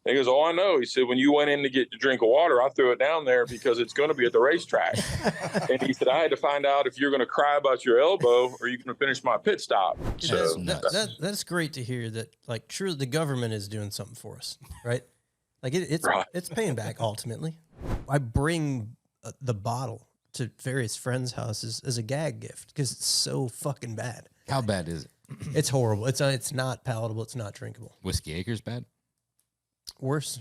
And he goes, oh, I know. He said, when you went in to get your drink of water, I threw it down there because it's going to be at the racetrack. And he said, I had to find out if you're going to cry about your elbow or you're going to finish my pit stop. So that's great to hear that, like, sure, the government is doing something for us, right? Like it's paying back ultimately. I bring the bottle to various friends' houses as a gag gift because it's so fucking bad. How bad is it? It's horrible. It's not palatable. It's not drinkable. Whiskey Acres bad? Worse.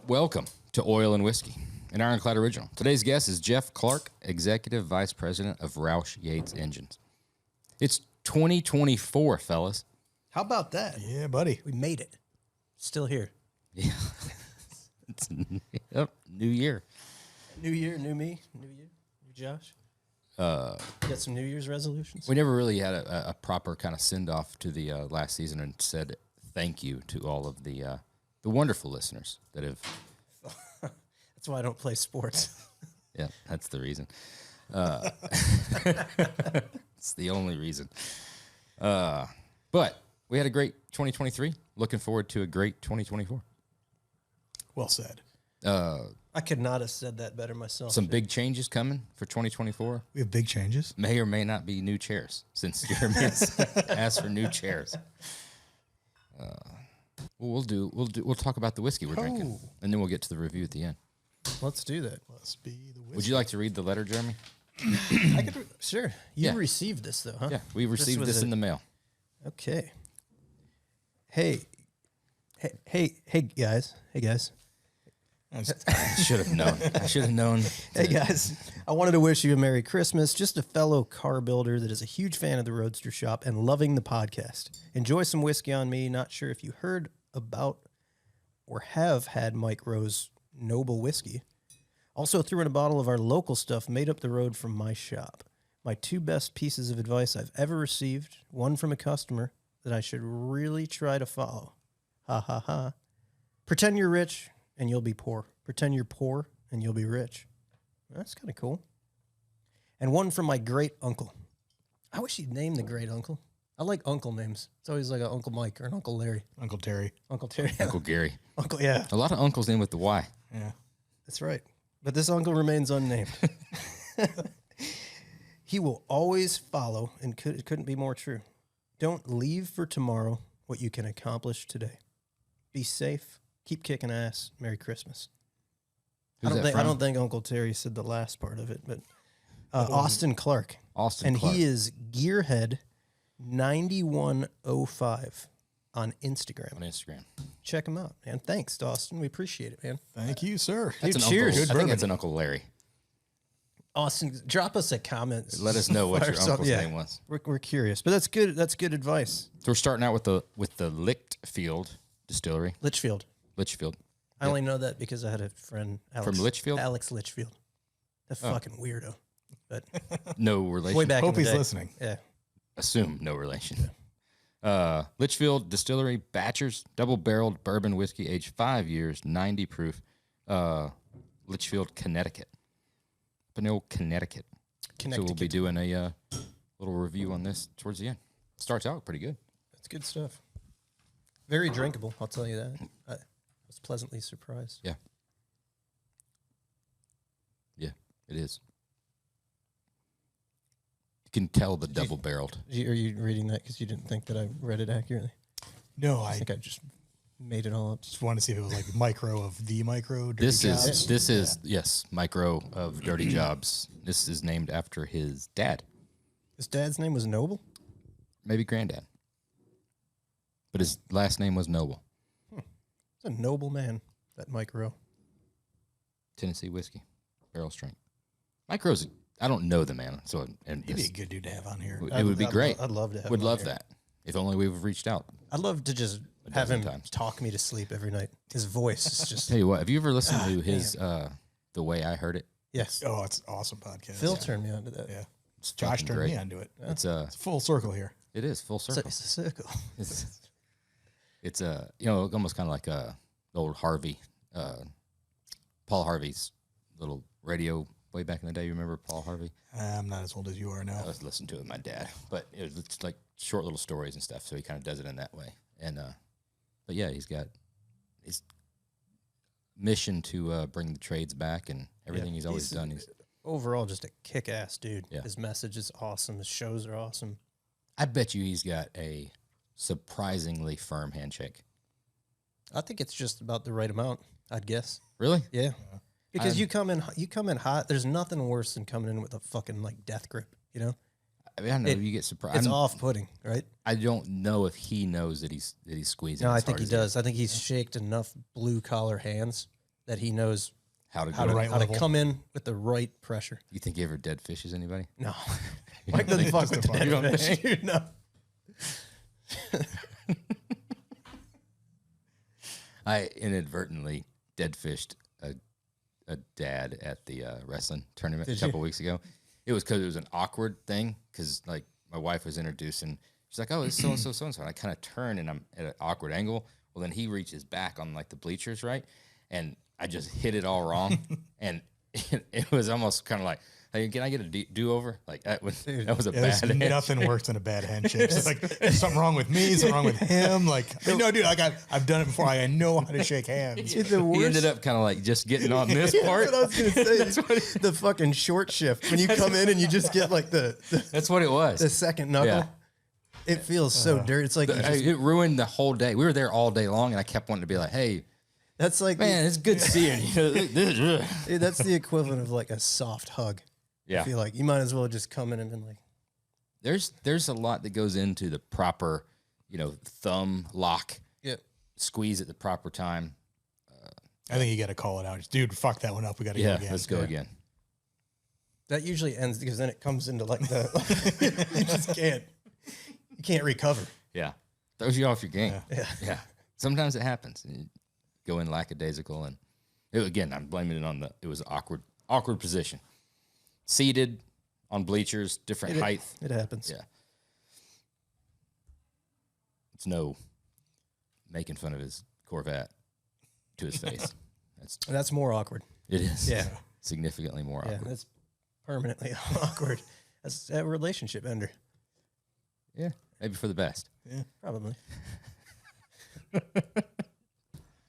Welcome to Oil and Whiskey, an Ironclad original. Today's guest is Jeff Clark, Executive Vice President of Roush Yates Engines. It's 2024, fellas. How about that? Yeah, buddy. We made it. Still here. Yeah. Yep. New year. New year, new me, new you, new Josh. Got some New Year's resolutions? We never really had a proper kind of send-off to the last season and said thank you to all of the wonderful listeners that have... That's why I don't play sports. Yeah, that's the reason. It's the only reason. But we had a great 2023. Looking forward to a great 2024. Well said. I could not have said that better myself. Some big changes coming for 2024. We have big changes. May or may not be new chairs, since Jeremy has asked for new chairs. We'll talk about the whiskey we're drinking, and then we'll get to the review at the end. Let's do that. Let's be the whiskey. Would you like to read the letter, Jeremy? I could. Sure. You received this though, huh? Yeah, we received this in the mail. Okay. Hey, guys. I should have known. Hey guys, I wanted to wish you a Merry Christmas. Just a fellow car builder that is a huge fan of the Roadster Shop and loving the podcast. Enjoy some whiskey on me. Not sure if you heard about or have had Mike Rowe's Knobel whiskey. Also threw in a bottle of our local stuff made up the road from my shop. My two best pieces of advice I've ever received, one from a customer that I should really try to follow. Ha ha ha. Pretend you're rich and you'll be poor. Pretend you're poor and you'll be rich. That's kind of cool. And one from my great uncle. I wish he'd name the great uncle. I like uncle names. It's always like an Uncle Mike or an Uncle Larry. Uncle Terry. Uncle Terry. Uncle Gary. Uncle, yeah. A lot of uncles named with the Y. Yeah. That's right. But this uncle remains unnamed. He will always follow, and it couldn't be more true. Don't leave for tomorrow what you can accomplish today. Be safe. Keep kicking ass. Merry Christmas. I don't think Uncle Terry said the last part of it, but Austin Clark. Austin Clark. He is Gearhead9105 on Instagram. Check him out, man. Thanks, Austin. We appreciate it, man. Thank you, sir. That's Dude, an cheers. Uncle, I think that's an Uncle Larry. Austin, drop us a comment. Let us know what your uncle's name was. We're curious, but that's good. That's good advice. So we're starting out with the Lichtfield Distillery. Litchfield. I only know that because I had a friend, Alex, from Litchfield. Alex Litchfield, a fucking weirdo, but no relation. way back. Hope in the he's day. listening. Yeah. Assume no relation. Litchfield Distillery Batchers double-barreled bourbon whiskey, aged 5 years, 90 proof. Litchfield, Connecticut. Pinole, Connecticut. So we'll be doing a little review on this towards the end. Starts out pretty good. That's good stuff. Very drinkable, I'll tell you that. I was pleasantly surprised. Yeah. Yeah, it is. You can tell the double-barreled. Are you reading that because you didn't think that I read it accurately? No, I think I just made it all up. just wanted to see if it was like micro of the micro. Dirty This Jobs. is yes, Micro of Dirty Jobs. This is named after his dad. His dad's name was Knobel? Maybe granddad. But his last name was Knobel. He's a noble man, that Mike Rowe. Tennessee whiskey, barrel strength. Mike Rowe's, I don't know the man, so and He'd be a good dude to have on here. it would be great. I'd love to have Would him on love here. that. If only we would have reached out. I'd love to just A have dozen him times. talk me to sleep every night. His voice is just... Tell you what, have you ever listened to his The Way I Heard It? Yes. Oh, it's an awesome podcast. Phil turned me on to that. Yeah. It's Josh fucking turned great. me onto it. It's It's full circle here. it is full circle. It's a circle. It's almost kind of like old Harvey, Paul Harvey's little radio way back in the day. You remember Paul Harvey? I'm not as old as you are now. I was listening to it with my dad, but it's like short little stories and stuff. So he kind of does it in that way. And, but yeah, he's got his mission to bring the trades back and everything he's always done. He's overall just a kick-ass dude. Yeah. His message is awesome. His shows are awesome. I bet you he's got a surprisingly firm handshake. I think it's just about the right amount, I'd guess. Really? Yeah. Because you come in hot. There's nothing worse than coming in with a fucking like death grip, you know? I mean, I know you get surprised. It's off-putting, right? I don't know if he knows that he's squeezing. No, as I think hard he as does. I think he's shaked enough blue-collar hands that he knows How to how do to, it. how to come in with the right pressure. You think he ever dead fishes anybody? No. Mike doesn't fuck with You don't dead think? fish. No. I inadvertently dead fished a dad at the wrestling tournament a couple weeks ago. It was because it was an awkward thing because like my wife was introducing. She's like, "Oh, it's so and so, so and so." And I kind of turn and I'm at an awkward angle. Well, then he reaches back on like the bleachers, right? And I just hit it all wrong, and it was almost kind of like, "Hey, can I get a do-over?" Like that was a bad. There's nothing worse than a bad handshake. It's like, is something wrong with me? Something wrong with him? Like, no, dude, like I've done it before. I know how to shake hands. Dude, the He worst. ended up kind of like just getting on this part. That's what I was going to say. The fucking short shift. When you come in and you just get like the That's what it was. second knuckle. Yeah. It feels so dirty. It's like you just, It ruined the whole day. We were there all day long, and I kept wanting to be like, "Hey, that's like man, it's good seeing you." dude, that's the equivalent of like a soft hug. Yeah. I feel like you might as well just come in and been like, There's a lot that goes into the proper, thumb lock, squeeze at the proper time. I think you got to call it out. Just, dude, fuck that one up. We got to go again. Let's go again. that usually ends because then it comes into like the you just can't recover. Yeah, throws you off your game. Yeah. Yeah. Sometimes it happens. You go in lackadaisical, and again, I'm blaming it on it was an awkward position. Seated on bleachers, different height. It happens. Yeah. It's no making fun of his Corvette to his face. That's more awkward. It is. Yeah. Significantly more Yeah, awkward. that's permanently awkward. That's a relationship ender. Yeah. Maybe for the best. Probably.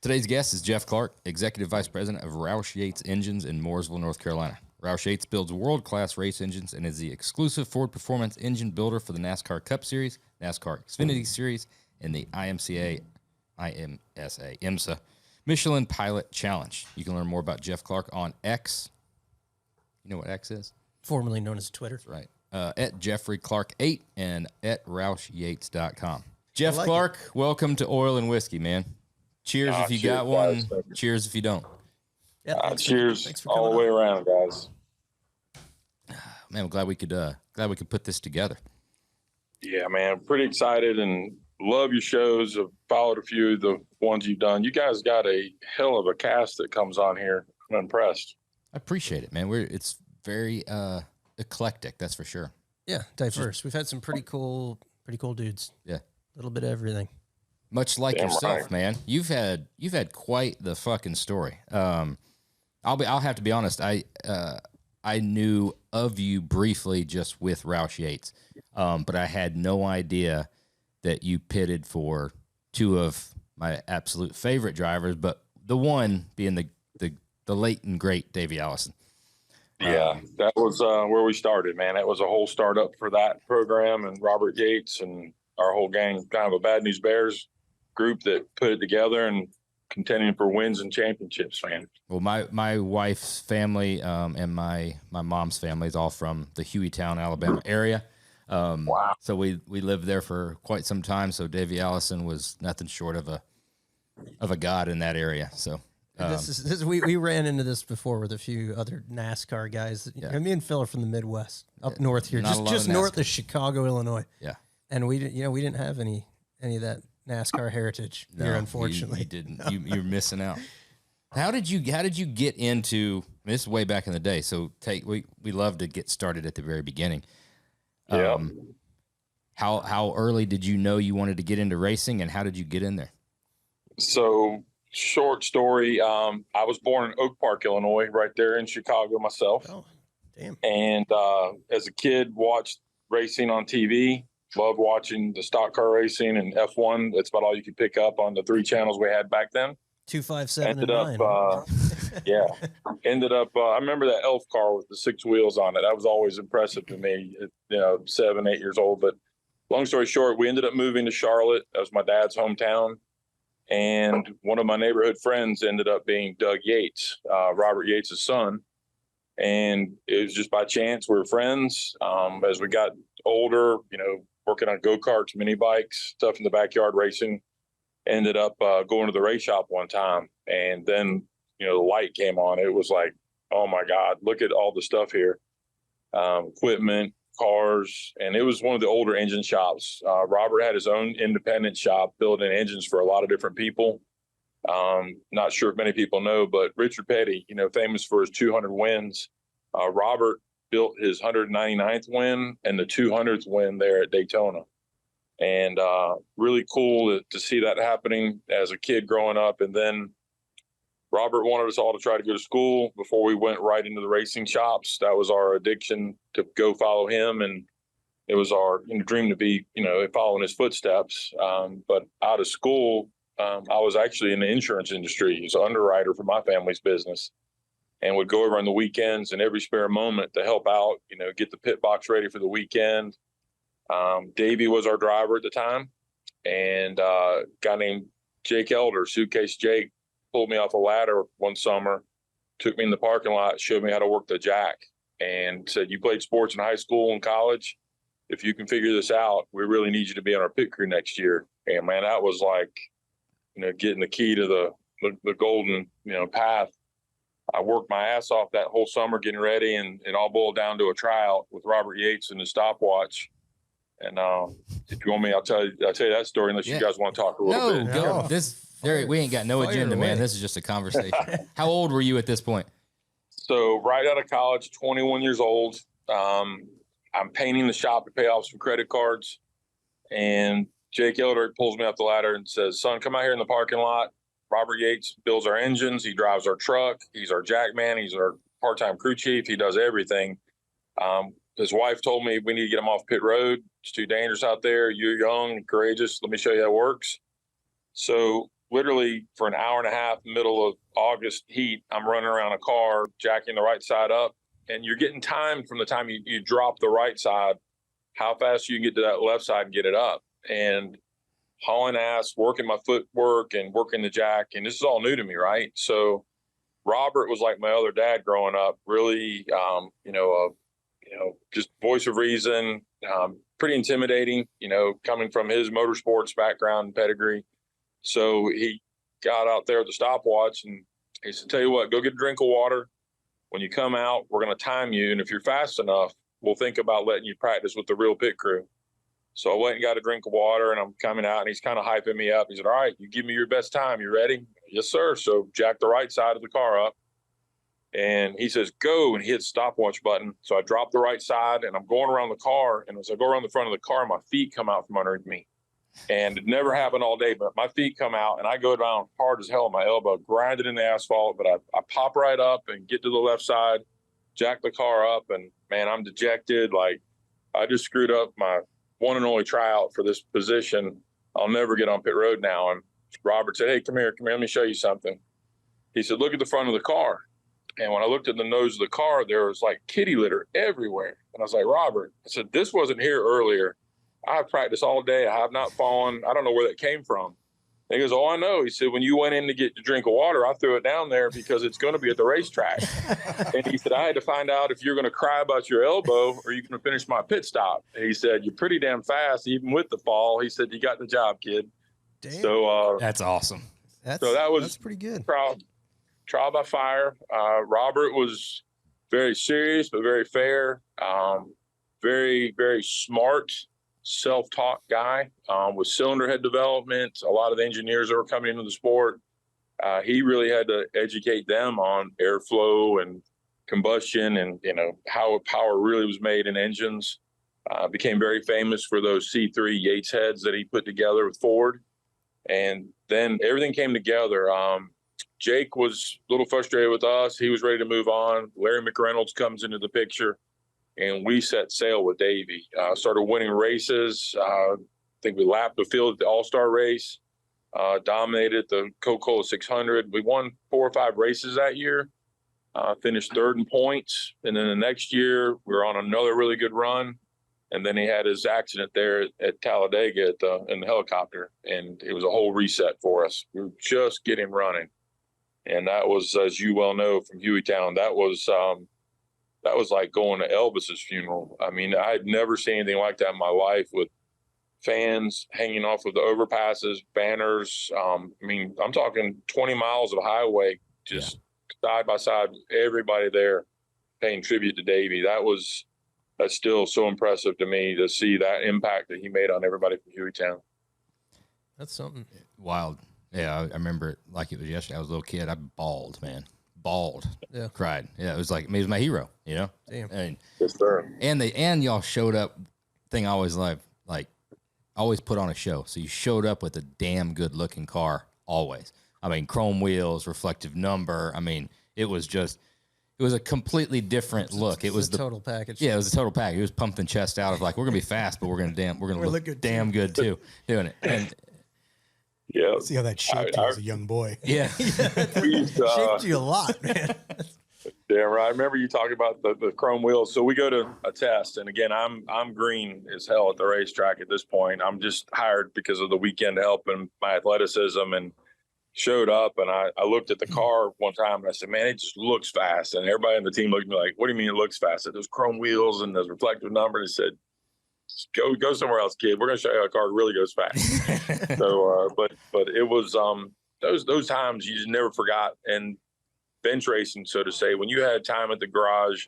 Today's guest is Jeff Clark, Executive Vice President of Roush Yates Engines in Mooresville, North Carolina. Roush Yates builds world-class race engines and is the exclusive Ford Performance engine builder for the NASCAR Cup Series, NASCAR Xfinity Series, and the IMSA Michelin Pilot Challenge. You can learn more about Jeff Clark on X. You know what X is? Formerly known as Twitter. That's right. At Jeffrey Clark 8 and at RoushYates.com. Jeff like Clark, welcome to Oil and Whiskey, man. Cheers if you cheers, got one. guys. Cheers if you don't. Yeah, Cheers thanks for all coming the way on. around, guys. Man, I'm glad we could put this together. Yeah, man, pretty excited and love your shows. I've followed a few of the ones you've done. You guys got a hell of a cast that comes on here. I'm impressed. I appreciate it, man. It's very eclectic, that's for sure. Yeah, diverse. We've had some pretty cool dudes. Yeah. A little bit of everything. Much like Damn yourself, right. man. You've had quite the fucking story. I'll have to be honest. I knew of you briefly just with Roush Yates, but I had no idea that you pitted for two of my absolute favorite drivers, but the one being the late and great Davey Allison. Yeah, that was where we started, man. It was a whole startup for that program, and Robert Yates and our whole gang, kind of a Bad News Bears group that put it together and contending for wins and championships, man. Well, my wife's family and my mom's family is all from the Hueytown, Alabama area. Wow. So we lived there for quite some time. So Davey Allison was nothing short of a god in that area. So We ran into this before with a few other NASCAR guys. Yeah. Me and Phil are from the Midwest, up north here, Not a lot just of north NASCAR. of Chicago, Illinois. yeah, And we didn't have any of that NASCAR heritage here, unfortunately. you didn't. You're missing out. How did you get into this? Is way back in the day. So we love to get started at the very beginning. Yeah. How early did you know you wanted to get into racing, and how did you get in there? So short story. I was born in Oak Park, Illinois, right there in Chicago myself. Oh, damn. And as a kid, watched racing on TV. Loved watching the stock car racing and F1. That's about all you could pick up on the 3 channels we had back then. 2, 5, 7, Ended and 9. up, yeah. Ended up, I remember that elf car with the 6 wheels on it. That was always impressive to me, 7, 8 years old. But long story short, we ended up moving to Charlotte. That was my dad's hometown. And one of my neighborhood friends ended up being Doug Yates, Robert Yates' son. And it was just by chance we were friends. As we got older, working on go-karts, mini bikes, stuff in the backyard racing, ended up going to the race shop one time. And then, the light came on. It was like, oh my God, look at all the stuff here. Equipment, cars, and it was one of the older engine shops. Robert had his own independent shop building engines for a lot of different people. Not sure if many people know, but Richard Petty, famous for his 200 wins. Robert built his 199th win and the 200th win there at Daytona. And really cool to see that happening as a kid growing up. And then Robert wanted us all to try to go to school before we went right into the racing shops. That was our addiction, to go follow him. And it was our dream to be, following his footsteps. But out of school, I was actually in the insurance industry as an underwriter for my family's business, and would go over on the weekends and every spare moment to help out, get the pit box ready for the weekend. Davey was our driver at the time, and a guy named Jake Elder, Suitcase Jake, pulled me off a ladder one summer, took me in the parking lot, showed me how to work the jack, and said, "You played sports in high school and college. If you can figure this out, we really need you to be on our pit crew next year." And man, that was like, getting the key to the golden, path. I worked my ass off that whole summer getting ready, and it all boiled down to a tryout with Robert Yates and the stopwatch. And if you want me, I'll tell you that story, unless you guys want to talk a little bit. No, we ain't got no agenda, man. This is just a conversation. How old were you at this point? So right out of college, 21 years old. I'm painting the shop to pay off some credit cards, and Jake Elder pulls me up the ladder and says, "Son, come out here in the parking lot. Robert Yates builds our engines. He drives our truck. He's our jack man. He's our part-time crew chief. He does everything." His wife told me, "We need to get him off pit road. It's too dangerous out there. You're young and courageous. Let me show you how it works." So literally for an hour and a half, middle of August heat, I'm running around a car, jacking the right side up, and you're getting timed from the time you drop the right side, how fast you can get to that left side and get it up. And hauling ass, working my footwork and working the jack. And this is all new to me, right? So Robert was like my other dad growing up, really, just voice of reason, pretty intimidating, coming from his motorsports background and pedigree. So he got out there with the stopwatch and he said, "Tell you what, go get a drink of water. When you come out, we're going to time you. And if you're fast enough, we'll think about letting you practice with the real pit crew." So I went and got a drink of water, and I'm coming out, and he's kind of hyping me up. He said, "All right, you give me your best time. You ready?" "Yes, sir." So jack the right side of the car up, and he says, "Go," and he hits the stopwatch button. So I drop the right side, and I'm going around the car, and as I go around the front of the car, my feet come out from underneath me. And it never happened all day, but my feet come out, and I go down hard as hell on my elbow, grinded in the asphalt, but I pop right up and get to the left side, jack the car up, and man, I'm dejected. Like, I just screwed up my one and only tryout for this position. I'll never get on pit road now. And Robert said, "Hey, come here, let me show you something." He said, "Look at the front of the car." And when I looked at the nose of the car, there was like kitty litter everywhere. And I was like, "Robert," I said, "this wasn't here earlier. I've practiced all day. I have not fallen. I don't know where that came from." And he goes, "Oh, I know." He said, "When you went in to get a drink of water, I threw it down there because it's going to be at the racetrack." And he said, "I had to find out if you're going to cry about your elbow or you're going to finish my pit stop." And he said, "You're pretty damn fast, even with the fall." He said, "You got the job, kid." Damn. So That's awesome. That's pretty good. Trial by fire. Robert was very serious, but very fair. Very, very smart, self-taught guy with cylinder head development. A lot of the engineers that were coming into the sport, he really had to educate them on airflow and combustion and, how power really was made in engines. Became very famous for those C3 Yates heads that he put together with Ford. And then everything came together. Jake was a little frustrated with us. He was ready to move on. Larry McReynolds comes into the picture, and we set sail with Davey. Started winning races. I think we lapped the field at the All-Star race, dominated the Coca-Cola 600. We won 4 or 5 races that year, finished third in points. And then the next year, we were on another really good run. And then he had his accident there at Talladega in the helicopter, and it was a whole reset for us. We were just getting running. And that was, as you well know, from Hueytown, that was like going to Elvis's funeral. I mean, I had never seen anything like that in my life, with fans hanging off of the overpasses, banners. I mean, I'm talking 20 miles of highway, just side by side, everybody there paying tribute to Davey. That's still so impressive to me to see that impact that he made on everybody from Hueytown. That's something wild. Yeah, I remember it like it was yesterday. I was a little kid. I bawled, man. Bawled. Yeah. Cried. Yeah, it was my hero, you know? Damn. And, yes, sir. And y'all showed up. Thing I always loved, like, always put on a show. So you showed up with a damn good looking car, always. I mean, chrome wheels, reflective number. I mean, it was a completely different look. It was the total package. Yeah, it was a total package. It was pumping chest out of like, we're gonna be fast, but we're gonna look damn good too doing it. And yeah, see how that shaped you as a young boy. Yeah, shaped you a lot, man. Damn right. I remember you talking about the chrome wheels. So we go to a test, and again, I'm green as hell at the racetrack at this point. I'm just hired because of the weekend to help in my athleticism, and showed up, and I looked at the car one time and I said, man, it just looks fast. And everybody on the team looked at me like, what do you mean it looks fast? I said, those chrome wheels and those reflective numbers. I said, go somewhere else, kid. We're going to show you how a car really goes fast. So, but it was those times you just never forgot. And bench racing, so to say, when you had time at the garage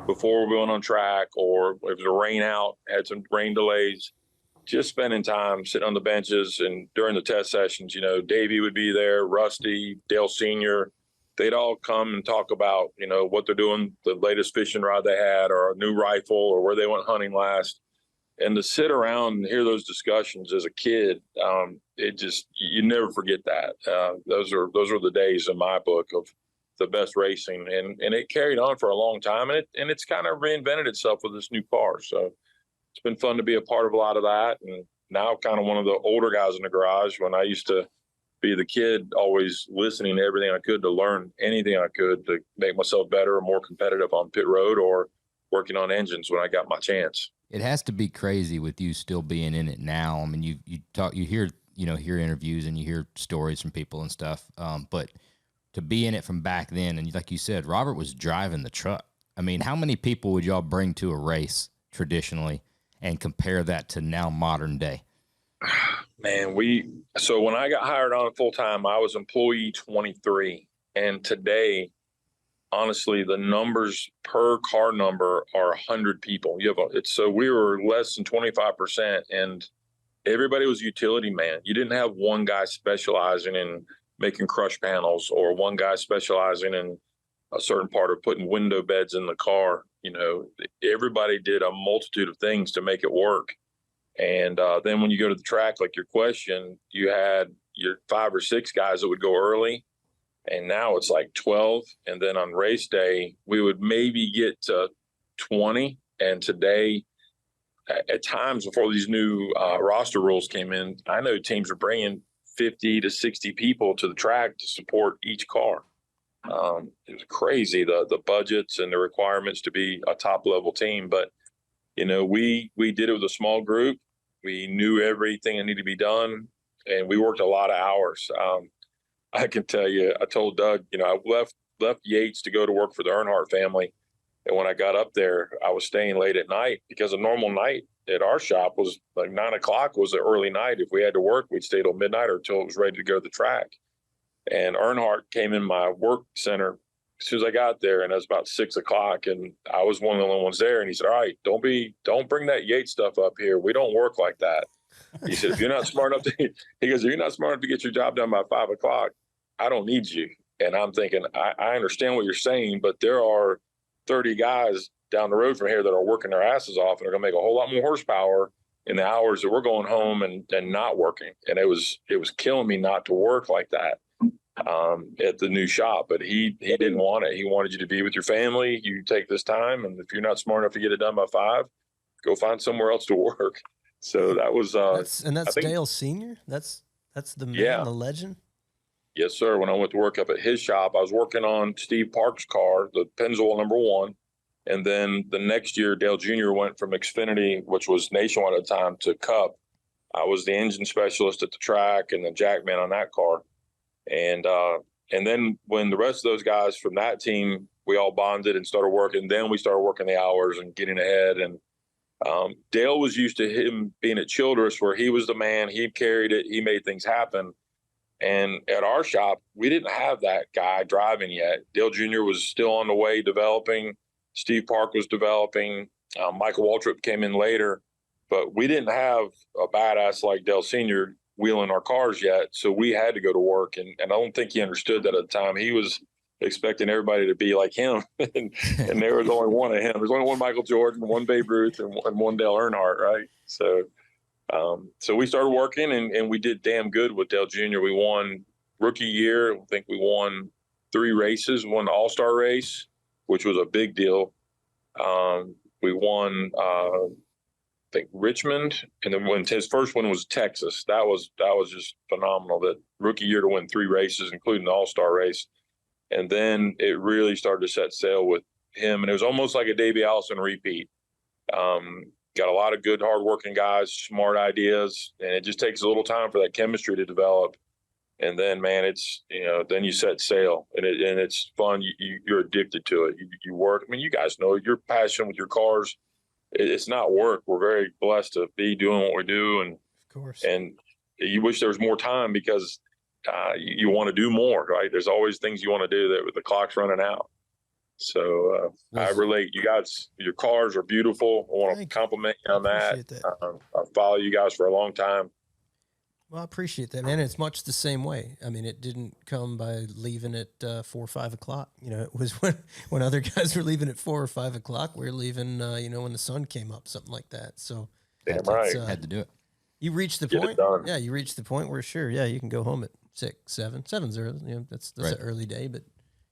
before we went on track, or if it was a rain out, had some rain delays, just spending time sitting on the benches. And during the test sessions, you know, Davey would be there, Rusty, Dale Sr., they'd all come and talk about, you know, what they're doing, the latest fishing rod they had, or a new rifle, or where they went hunting last. And to sit around and hear those discussions as a kid, it just, you never forget that. Those are the days in my book of the best racing, and it carried on for a long time, and it's kind of reinvented itself with this new car. So it's been fun to be a part of a lot of that. And now kind of one of the older guys in the garage, when I used to be the kid, always listening to everything I could to learn anything I could to make myself better or more competitive on pit road, or working on engines when I got my chance. It has to be crazy with you still being in it now. I mean, you hear interviews and you hear stories from people and stuff. But to be in it from back then, and like you said, Robert was driving the truck. I mean, how many people would y'all bring to a race traditionally and compare that to now modern day? Man, so when I got hired on full time, I was employee 23. And today, honestly, the numbers per car number are 100 people. So we were less than 25%, and everybody was utility man. You didn't have one guy specializing in making crush panels, or one guy specializing in a certain part of putting window beds in the car. You know, everybody did a multitude of things to make it work. And then when you go to the track, like your question, you had your 5 or 6 guys that would go early, and now it's like 12. And then on race day, we would maybe get to 20. And today, at times before these new roster rules came in, I know teams are bringing 50 to 60 people to the track to support each car. It was crazy, the budgets and the requirements to be a top level team. But, you know, we did it with a small group. We knew everything that needed to be done, and we worked a lot of hours. I can tell you, I told Doug, you know, I left Yates to go to work for the Earnhardt family. And when I got up there, I was staying late at night, because a normal night at our shop was like 9 o'clock was the early night. If we had to work, we'd stay till midnight or till it was ready to go to the track. And Earnhardt came in my work center as soon as I got there, and it was about 6 o'clock, and I was one of the only ones there. And he said, all right, don't bring that Yates stuff up here. We don't work like that. He said, if you're not smart enough if you're not smart enough to get your job done by 5 o'clock, I don't need you. And I'm thinking, I understand what you're saying, but there are 30 guys down the road from here that are working their asses off and are going to make a whole lot more horsepower in the hours that we're going home and not working. And it was killing me not to work like that at the new shop. But he didn't want it. He wanted you to be with your family. You take this time, and if you're not smart enough to get it done by 5, go find somewhere else to work. So that was that's Dale Senior. That's the man, the legend. Yes, sir. When I went to work up at his shop, I was working on Steve Park's car, the Pennzoil #1. And then the next year, Dale Jr. went from Xfinity, which was nationwide at the time, to Cup. I was the engine specialist at the track and the jackman on that car. And then when the rest of those guys from that team, we all bonded and started working, then we started working the hours and getting ahead. And Dale was used to him being at Childress, where he was the man. He carried it. He made things happen. And at our shop, we didn't have that guy driving yet. Dale Jr. was still on the way developing. Steve Park was developing. Michael Waltrip came in later. But we didn't have a badass like Dale Sr. wheeling our cars yet. So we had to go to work. And I don't think he understood that at the time. He was expecting everybody to be like him. and there was only one of him. There's only one Michael Jordan, one Babe Ruth, and one Dale Earnhardt, right? So we started working, and we did damn good with Dale Jr. We won rookie year. I think we won 3 races, won the All-Star race, which was a big deal. We won, I think, Richmond, and then when his first one was Texas. That was just phenomenal. That rookie year to win 3 races, including the All-Star race. And then it really started to set sail with him, and it was almost like a Davey Allison repeat. Got a lot of good, hardworking guys, smart ideas, and it just takes a little time for that chemistry to develop. And then, man, it's, then you set sail, and it's fun. You're addicted to it. You work. I mean, you guys know your passion with your cars. It's not work. We're very blessed to be doing what we do, and of course, and you wish there was more time because you want to do more, right? There's always things you want to do that the clock's running out. So I relate. You guys, your cars are beautiful. I want to compliment you on that. I follow you guys for a long time. Well, I appreciate that, man. It's much the same way. I mean, it didn't come by leaving at 4 or 5 o'clock. It was when other guys were leaving at 4 or 5 o'clock. We were leaving, when the sun came up, something like that. So damn right, had to do it. You reached the point. Yeah, you reached the point where sure, yeah, you can go home at 6, 7. 7's early. That's right. An early day, but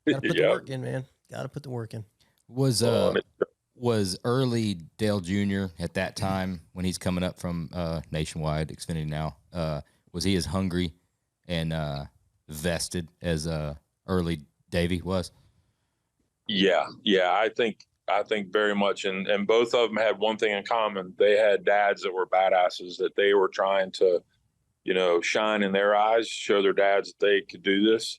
gotta put the work in, man. Got to put the work in. Was early Dale Jr. at that time when he's coming up from Nationwide Xfinity now? Was he as hungry and vested as early Davey was? Yeah. I think very much, and both of them had one thing in common. They had dads that were badasses that they were trying to, shine in their eyes, show their dads that they could do this.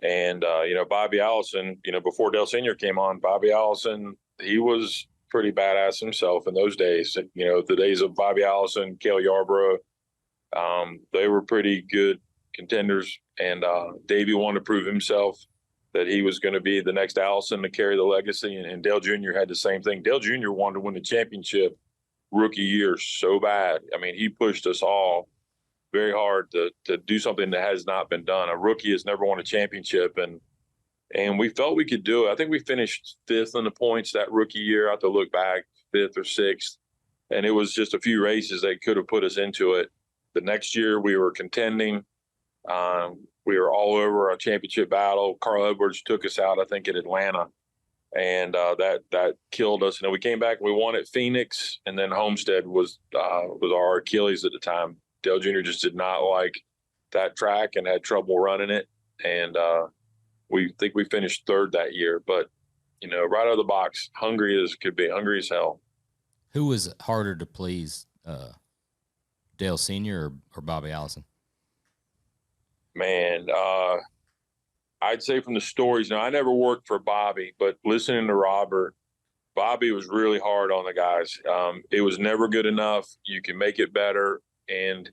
And, Bobby Allison, before Dale Sr. came on, Bobby Allison, he was pretty badass himself in those days. The days of Bobby Allison, Cale Yarborough, they were pretty good contenders. And Davey wanted to prove himself that he was going to be the next Allison to carry the legacy. And Dale Jr. had the same thing. Dale Jr. wanted to win the championship rookie year so bad. I mean, he pushed us all very hard to do something that has not been done. A rookie has never won a championship, and we felt we could do it. I think we finished 5th in the points that rookie year. I have to look back, 5th or 6th, and it was just a few races that could have put us into it. The next year we were contending. We were all over a championship battle. Carl Edwards took us out, I think, at Atlanta, and that killed us. And then we came back and we won at Phoenix, and then Homestead was our Achilles at the time. Dale Jr. just did not like that track and had trouble running it. And we think we finished 3rd that year. But, right out of the box, hungry as could be, hungry as hell. Who was harder to please, Dale Sr. or Bobby Allison? Man, I'd say from the stories. Now, I never worked for Bobby, but listening to Robert, Bobby was really hard on the guys. It was never good enough. You can make it better. And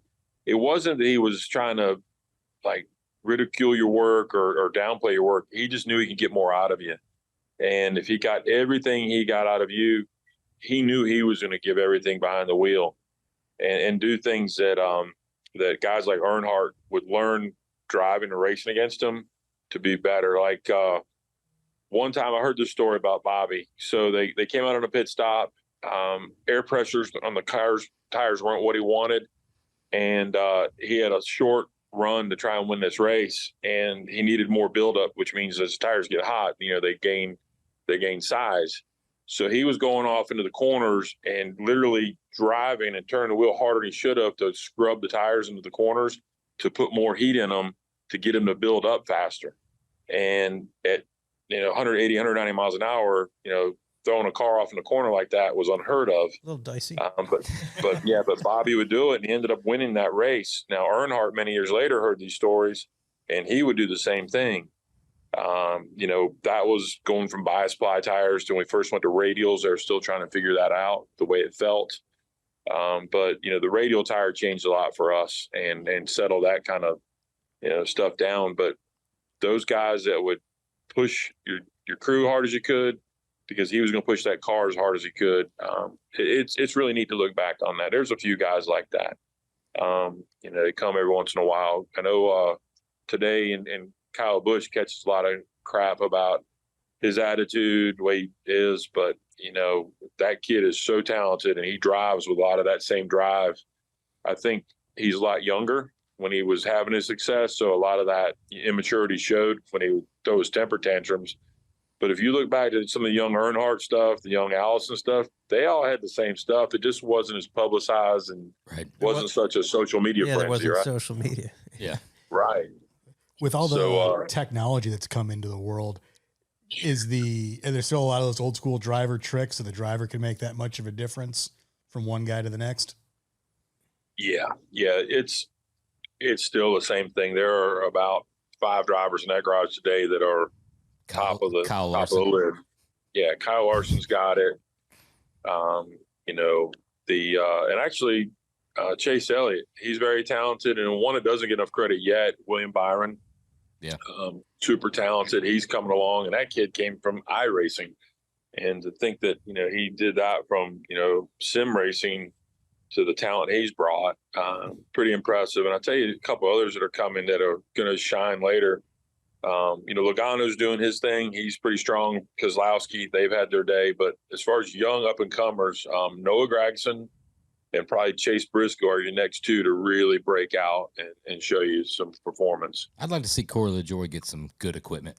it wasn't that he was trying to ridicule your work or downplay your work. He just knew he could get more out of you. And if he got everything he got out of you, he knew he was going to give everything behind the wheel and do things that guys like Earnhardt would learn driving and racing against him to be better. One time I heard this story about Bobby. So they came out on a pit stop. air pressures on the tires weren't what he wanted. And he had a short run to try and win this race, and he needed more buildup, which means as tires get hot, they gain size. So he was going off into the corners and literally driving and turning the wheel harder than he should have to scrub the tires into the corners to put more heat in them to get him to build up faster. And at 180, 190 miles an hour, throwing a car off in the corner like that was unheard of. A little dicey. But Bobby would do it, and he ended up winning that race. Now, Earnhardt many years later heard these stories, and he would do the same thing. That was going from bias ply tires to when we first went to radials. They were still trying to figure that out, the way it felt. But the radial tire changed a lot for us and settled that kind of, stuff down. But those guys that would push your crew hard as you could, because he was going to push that car as hard as he could. It's really neat to look back on that. There's a few guys like that. They come every once in a while. I know today and Kyle Busch catches a lot of crap about his attitude, the way he is, but that kid is so talented and he drives with a lot of that same drive. I think he's a lot younger when he was having his success, so a lot of that immaturity showed when he would throw his temper tantrums. But if you look back at some of the young Earnhardt stuff, the young Allison stuff, they all had the same stuff. It just wasn't as publicized and wasn't such a social media frenzy, there wasn't right? social media. Yeah. Right. With all the technology that's come into the world, is there still a lot of those old school driver tricks so the driver can make that much of a difference from one guy to the next? Yeah. It's still the same thing. There are about 5 drivers in that garage today that are top of the lid. Yeah, Kyle Larson's got it. And actually Chase Elliott, he's very talented, and one that doesn't get enough credit yet, William Byron. Yeah. Super talented. He's coming along, and that kid came from iRacing. And to think that, he did that from, sim racing to the talent he's brought, pretty impressive. And I'll tell you a couple others that are coming that are going to shine later. Logano's doing his thing. He's pretty strong. Kozlowski, they've had their day. But as far as young up-and-comers, Noah Gragson and probably Chase Briscoe are your next two to really break out and show you some performance. I'd like to see Corey LaJoy get some good equipment.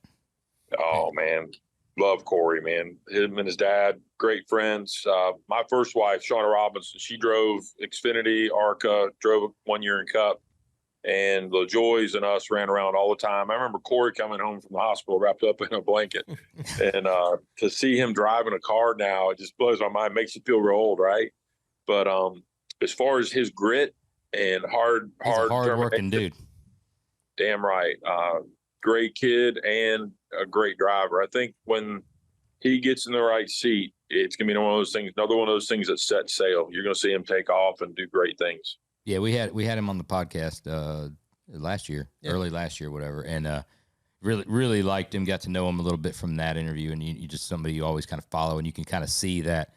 Oh, man. Love Corey, man. Him and his dad, great friends. My first wife, Shauna Robinson, she drove Xfinity, ARCA, drove 1 year in Cup. And LaJoy's and us ran around all the time. I remember Corey coming home from the hospital wrapped up in a blanket. And to see him driving a car now, it just blows my mind, makes you feel real old, right? But as far as his grit and He's a hard-working dude. Damn right. Great kid and a great driver. I think when he gets in the right seat, it's going to be one of those things, another one of those things that set sail. You're going to see him take off and do great things. Yeah, we had him on the podcast last year, early last year, whatever, and really liked him. Got to know him a little bit from that interview, and you just somebody you always kind of follow, and you can kind of see that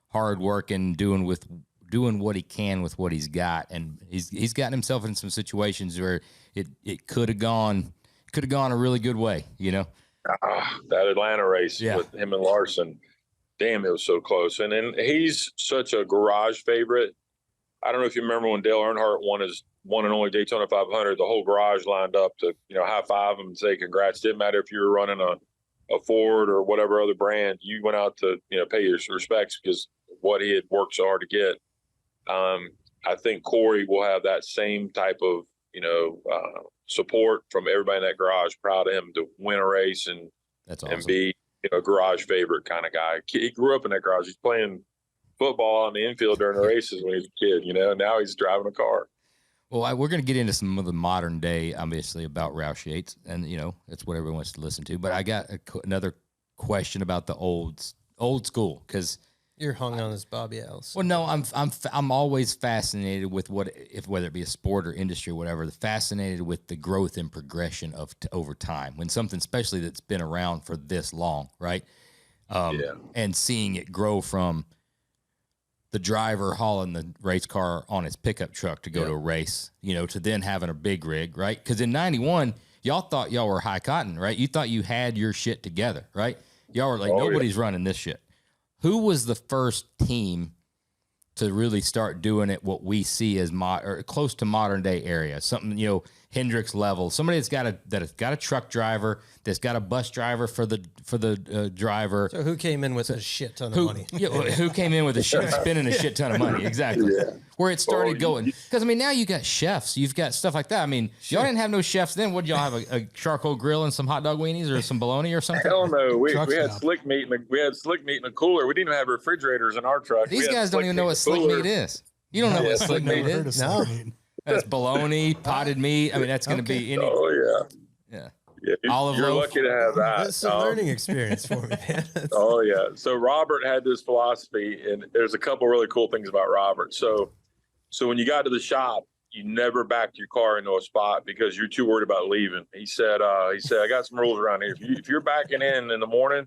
hard work and doing what he can with what he's got, and he's gotten himself in some situations where it could have gone a really good way, That Atlanta race with him and Larson, damn, it was so close, and then he's such a garage favorite. I don't know if you remember when Dale Earnhardt won his one and only Daytona 500, the whole garage lined up to, high five him and say congrats. Didn't matter if you were running a Ford or whatever other brand, you went out to, pay your respects because what he had worked so hard to get. I think Corey will have that same type of, support from everybody in that garage. Proud of him to win a race and be a garage favorite kind of guy. He grew up in that garage. He's playing football on the infield during the races when he was a kid, and now he's driving a car. Well, we're going to get into some of the modern day, obviously, about Roush Yates, and that's what everyone wants to listen to. But I got another question about the old school, because you're hung on this Bobby Ellis. Well, no, I'm always fascinated with whether it be a sport or industry or whatever, fascinated with the growth and progression over time when something, especially that's been around for this long, right? And seeing it grow from the driver hauling the race car on his pickup truck to go to a race, to then having a big rig, right? Because in 91, y'all thought y'all were high cotton, right? You thought you had your shit together, right? Y'all were like, nobody's running this shit. who was the first team to really start doing it what we see as or close to modern day area? Something, you know, Hendricks level. Somebody that's got a truck driver, that's got a bus driver for the driver. So who came in with a shit ton of money? Yeah, who came in with spending a shit ton of money? Exactly. Yeah. Where it started going. Because I mean, now you got chefs, you've got stuff like that. I mean, y'all didn't have no chefs then. What, y'all have a charcoal grill and some hot dog weenies or some bologna or something? Hell no. We had slick meat in a cooler. We didn't even have refriggerators in our truck. These guys don't even know what slick meat is. You don't know what slick meat is? No. That's bologna, potted meat. I mean, that's going to be any. Oh yeah. Olive You're loaf. lucky to have that. That's some learning experience for me, man. Oh yeah. So Robert had this philosophy, and there's a couple really cool things about Robert. So when you got to the shop, you never backed your car into a spot because you're too worried about leaving. He said, I got some rules around here. If you're backing in the morning,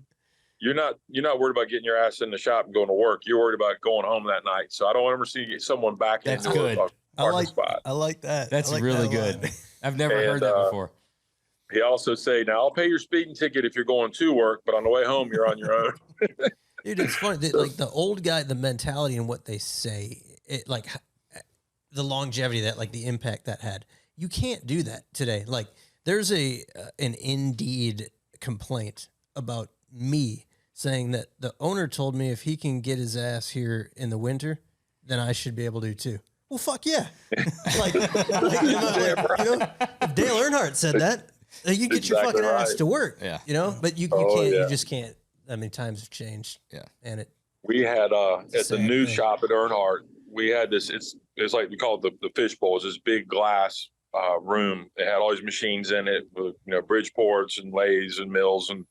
you're not worried about getting your ass in the shop and going to work. You're worried about going home that night. So I don't ever see someone backing into a parking spot. I like that. That's like really that good. I've never heard that before. He also said, now I'll pay your speeding ticket if you're going to work, but on the way home, you're on your own. Dude, it's funny. Like the old guy, the mentality and what they say, it like the longevity that, like the impact that had. You can't do that today. Like there's an Indeed complaint about me saying that the owner told me if he can get his ass here in the winter, then I should be able to too. Well, fuck yeah. like, you know, if Dale Earnhardt said that, you get your fucking ass to work. Yeah. You know, but you can't, you just can't. I mean, times have changed. Yeah. And we had at the new shop at Earnhardt, we had this, it's like we call it the fishbowl. It's this big glass room. It had all these machines in it, with, you know, Bridgeports and lathes and mills. And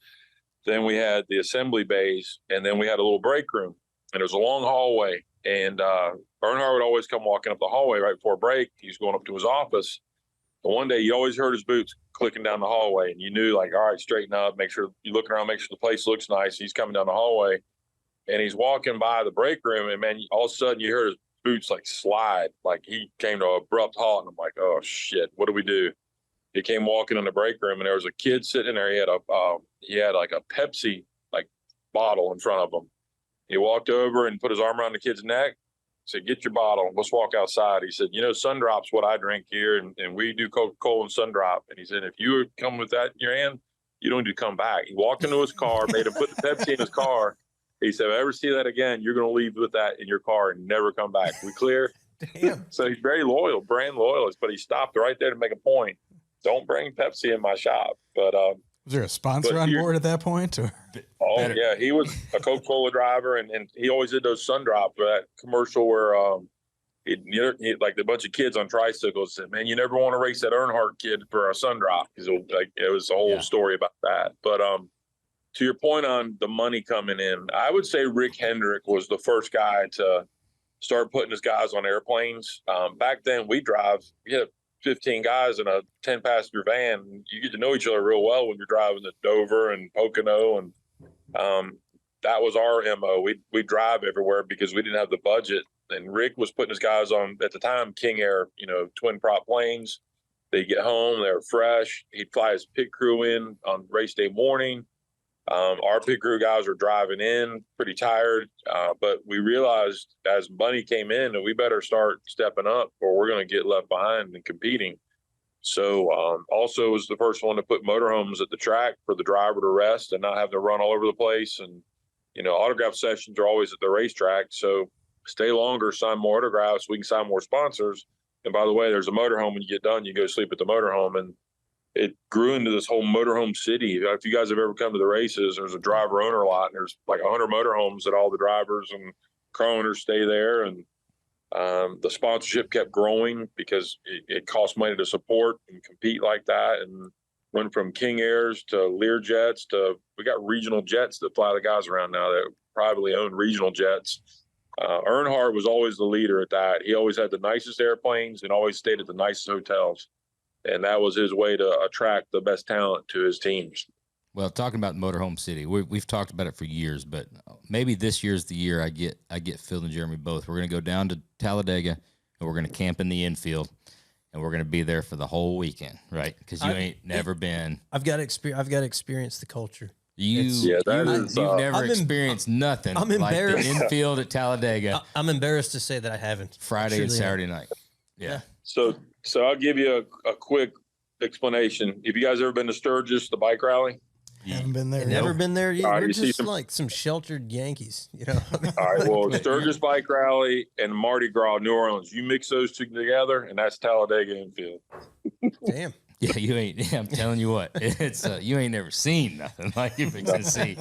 then we had the assembly bays, and then we had a little break room, and there was a long hallway. And Earnhardt would always come walking up the hallway right before break. He was going up to his office. But one day you always heard his boots clicking down the hallway, and you knew, like, all right, straighten up, make sure you look around, make sure the place looks nice. He's coming down the hallway, and he's walking by the break room, and man, all of a sudden you heard his boots like slide, like he came to an abrupt halt. And I'm like, oh shit, what do we do? He came walking in the break room, and there was a kid sitting in there. He had like a Pepsi like bottle in front of him. He walked over and put his arm around the kid's neck. Said, get your bottle. Let's walk outside. He said, you know, Sundrop's what I drink here, and we do Coca-Cola and Sundrop. And he said, if you would come with that in your hand, you don't need to come back. He walked into his car, made him put the Pepsi in his car. He said, if I ever see that again, you're going to leave with that in your car and never come back. We clear? damn. So he's very loyal, brand loyalist, but he stopped right there to make a point. Don't bring Pepsi in my shop. But was there a sponsor on board at that point? Or? Oh, yeah. He was a Coca-Cola driver, and he always did those Sundrop, that commercial where he like the bunch of kids on tricycles said, man, you never want to race that Earnhardt kid for a Sundrop. It was a whole story about that. But to your point on the money coming in, I would say Rick Hendrick was the first guy to start putting his guys on airplanes. Back then, we had 15 guys in a 10-passenger van. You get to know each other real well when you're driving to Dover and Pocono, and that was our MO. We drive everywhere because we didn't have the budget. And Rick was putting his guys on, at the time, King Air, you know, twin prop planes. They get home, they're fresh. He'd fly his pit crew in on race day morning. Our pit crew guys were driving in pretty tired, but we realized as money came in that we better start stepping up or we're going to get left behind and competing. So also was the first one to put motorhomes at the track for the driver to rest and not have to run all over the place. And, you know, autograph sessions are always at the racetrack. So stay longer, sign more autographs. We can sign more sponsors. And by the way, there's a motorhome. When you get done, you go sleep at the motorhome. And it grew into this whole motorhome city. If you guys have ever come to the races, there's a driver owner lot, and there's like 100 motorhomes that all the drivers and car owners stay there. And the sponsorship kept growing because it cost money to support and compete like that. And went from King Airs to Lear jets to, we got regional jets that fly the guys around now that privately owned regional jets. Earnhardt was always the leader at that. He always had the nicest airplanes and always stayed at the nicest hotels. And that was his way to attract the best talent to his teams. Well, talking about Motorhome City, we've talked about it for years, but maybe this year's the year I get Phil and Jeremy both. We're going to go down to Talladega, and we're going to camp in the infield, and we're going to be there for the whole weekend, right? Because you ain't never been. I've got to experience the culture. You've never I'm experienced nothing I'm like the embarrassed. infield at Talladega I'm embarrassed to say that I haven't. Friday and Saturday night. Yeah. So I'll give you a quick explanation. Have you guys ever been to Sturgis, the bike rally? Haven't been there. Never been there. All right, We're you see just like some sheltered Yankees, you know. All right. Well, Sturgis Bike Rally and Mardi Gras, New Orleans. You mix those two together, and that's Talladega infield. Damn. Yeah, you ain't. Yeah, I'm telling you what, it's you ain't never seen nothing like you fixing to see.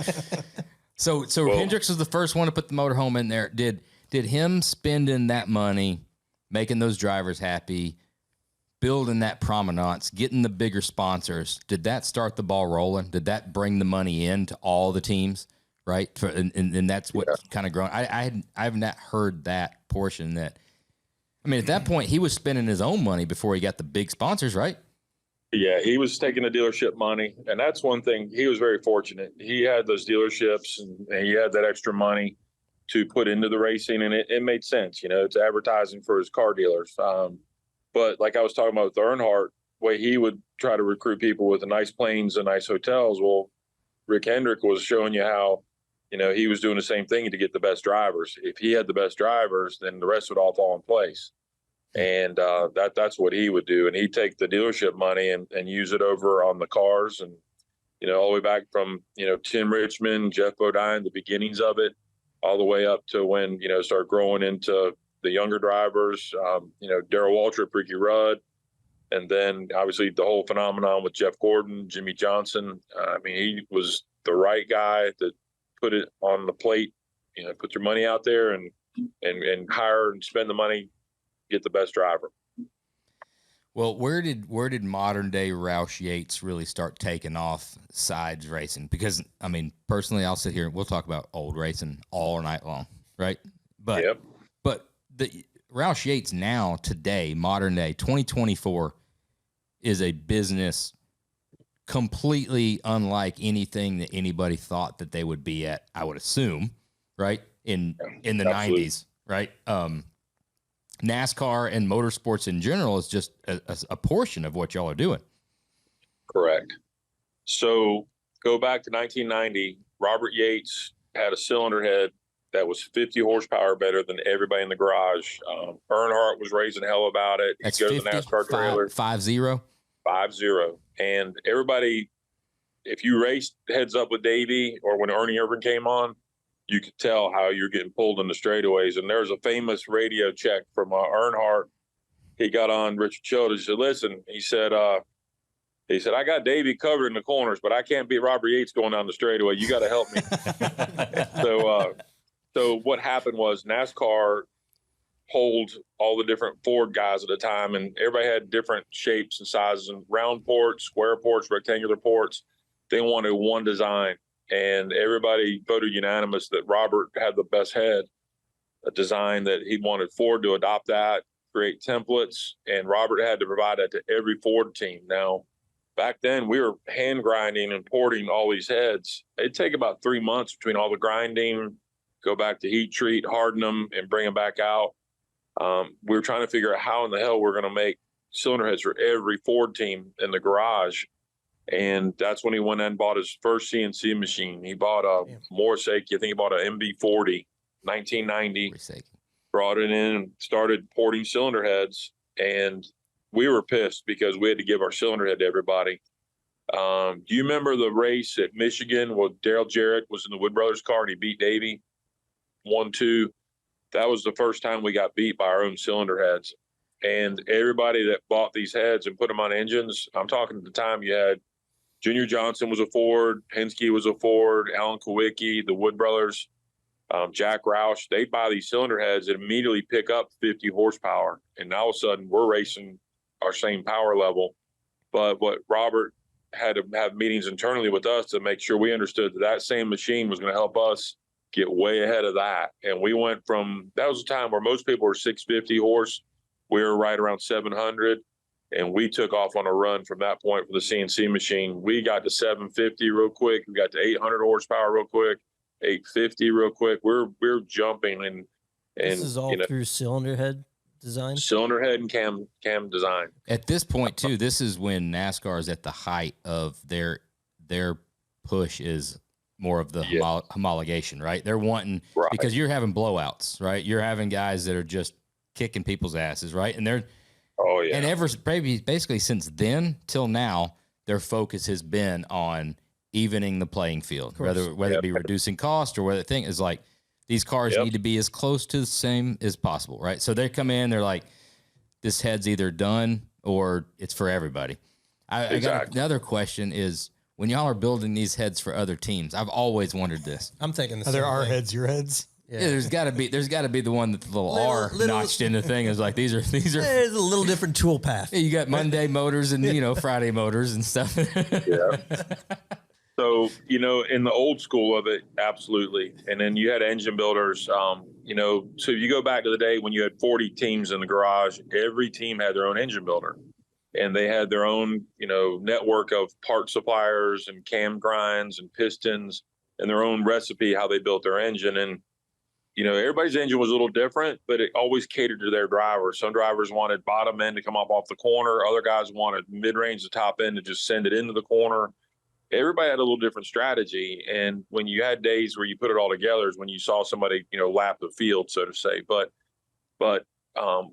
So Hendricks was the first one to put the motorhome in there. Did him spending that money, making those drivers happy, building that promenade, getting the bigger sponsors, did that start the ball rolling? Did that bring the money in to all the teams, right? And that's what kind of grown. I have not heard that portion. That, I mean, at that point, he was spending his own money before he got the big sponsors, right? Yeah, he was taking the dealership money, and that's one thing. He was very fortunate. He had those dealerships, and he had that extra money to put into the racing, and it made sense. You know, it's advertising for his car dealers. But like I was talking about with Earnhardt, way he would try to recruit people with the nice planes and nice hotels. Well, Rick Hendrick was showing you how, you know, he was doing the same thing to get the best drivers. If he had the best drivers, then the rest would all fall in place. And that's what he would do. And he'd take the dealership money and use it over on the cars. And, you know, all the way back from, you know, Tim Richmond, Jeff Bodine, the beginnings of it, all the way up to when, you know, started growing into the younger drivers, you know, Darrell Waltrip, Ricky Rudd, and then obviously the whole phenomenon with Jeff Gordon, Jimmy Johnson. I mean, he was the right guy that put it on the plate, you know, put your money out there and hire and spend the money, get the best driver. Well, where did modern day Roush Yates really start taking off sides racing? Because I mean, personally, I'll sit here and we'll talk about old racing all night long, right? But the Roush Yates now, today, modern day, 2024, is a business completely unlike anything that anybody thought that they would be at, I would assume, right? In the Absolutely. 90s, right? NASCAR and motorsports in general is just a portion of what y'all are doing. Correct. So go back to 1990, Robert Yates had a cylinder head that was 50 horsepower better than everybody in the garage. Earnhardt was raising hell about it. That's He goes 50, to NASCAR trailer. 5-0. 5-0. And everybody, if you raced heads up with Davey or when Ernie Irvin came on, you could tell how you're getting pulled in the straightaways. And there's a famous radio check from Earnhardt. He got on Richard Childers. He said, listen, he said, I got Davey covered in the corners, but I can't beat Robert Yates going down the straightaway. You got to help me. So what happened was NASCAR pulled all the different Ford guys at the time, and everybody had different shapes and sizes, and round ports, square ports, rectangular ports. They wanted one design, and everybody voted unanimous that Robert had the best head, a design that he wanted Ford to adopt that, create templates, and Robert had to provide that to every Ford team. Now, back then, we were hand grinding and porting all these heads. It'd take about 3 months between all the grinding, go back to heat treat, harden them, and bring them back out. We were trying to figure out how in the hell we're going to make cylinder heads for every Ford team in the garage. And that's when he went and bought his first CNC machine. He bought a Mooresville, I think he bought an MB40, 1990, brought it in and started porting cylinder heads. And we were pissed because we had to give our cylinder head to everybody. Do you remember the race at Michigan where Darrell Jarrett was in the Wood Brothers car and he beat Davey 1-2? That was the first time we got beat by our own cylinder heads. And everybody that bought these heads and put them on engines, I'm talking at the time you had Junior Johnson was a Ford, Penske was a Ford, Alan Kowicki, the Wood Brothers, Jack Roush. They'd buy these cylinder heads and immediately pick up 50 horsepower. And all of a sudden we're racing our same power level. But what Robert had to have meetings internally with us to make sure we understood that that same machine was going to help us get way ahead of that. And we went from, that was a time where most people were 650 horse. We were right around 700. And we took off on a run from that point for the CNC machine. We got to 750 real quick. We got to 800 horsepower real quick, 850 real quick. We're jumping and this is all through cylinder head design? Cylinder head and cam design. At this point, too, this is when NASCAR is at the height of their push is more of the homologation, right? They're wanting, Right. because you're having blowouts, right? You're having guys that are just kicking people's asses, right? And they're, Oh yeah. and basically since then till now, their focus has been on evening the playing field, whether it be reducing cost or whether the thing is like, these cars need to be as close to the same as possible, right? So they come in, they're like, this head's either done or it's for everybody. I got another question is, when y'all are building these heads for other teams, I've always wondered this. I'm thinking Are there our heads, your heads? Yeah, there's got to be the one that the little R notched in the thing is like, these are. There's a little different tool path. You got Monday motors and Friday motors and stuff. Yeah. So, in the old school of it, absolutely. And then you had engine builders, so you go back to the day when you had 40 teams in the garage, every team had their own engine builder, and they had their own, network of part suppliers and cam grinds and pistons and their own recipe, how they built their engine. And, everybody's engine was a little different, but it always catered to their driver. Some drivers wanted bottom end to come off the corner. Other guys wanted mid-range to top end to just send it into the corner. Everybody had a little different strategy. And when you had days where you put it all together is when you saw somebody, lap the field, so to say. But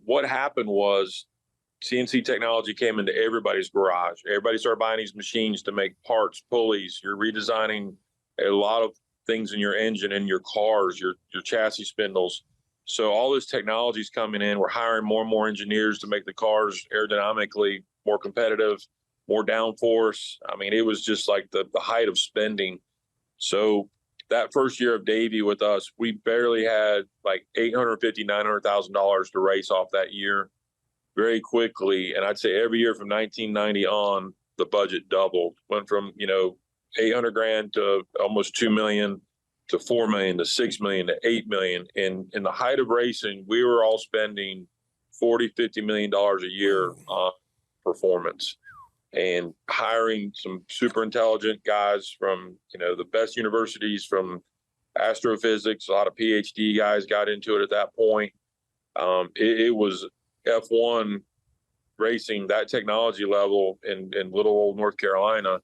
what happened was CNC technology came into everybody's garage. Everybody started buying these machines to make parts, pulleys. You're redesigning a lot of things in your engine and your cars, your chassis spindles. So all this technology is coming in. We're hiring more and more engineers to make the cars aerodynamically more competitive, more downforce. I mean, it was just like the height of spending. So that first year of Davey with us, we barely had like $850,000, $900,000 to race off that year very quickly. And I'd say every year from 1990 on, the budget doubled, went from, $800,000 to almost $2 million to $4 million to $6 million to $8 million. And in the height of racing, we were all spending $40-50 million a year on performance, and hiring some super intelligent guys from, the best universities, from astrophysics. A lot of PhD guys got into it at that point. It was F1 racing, that technology level in little old North Carolina.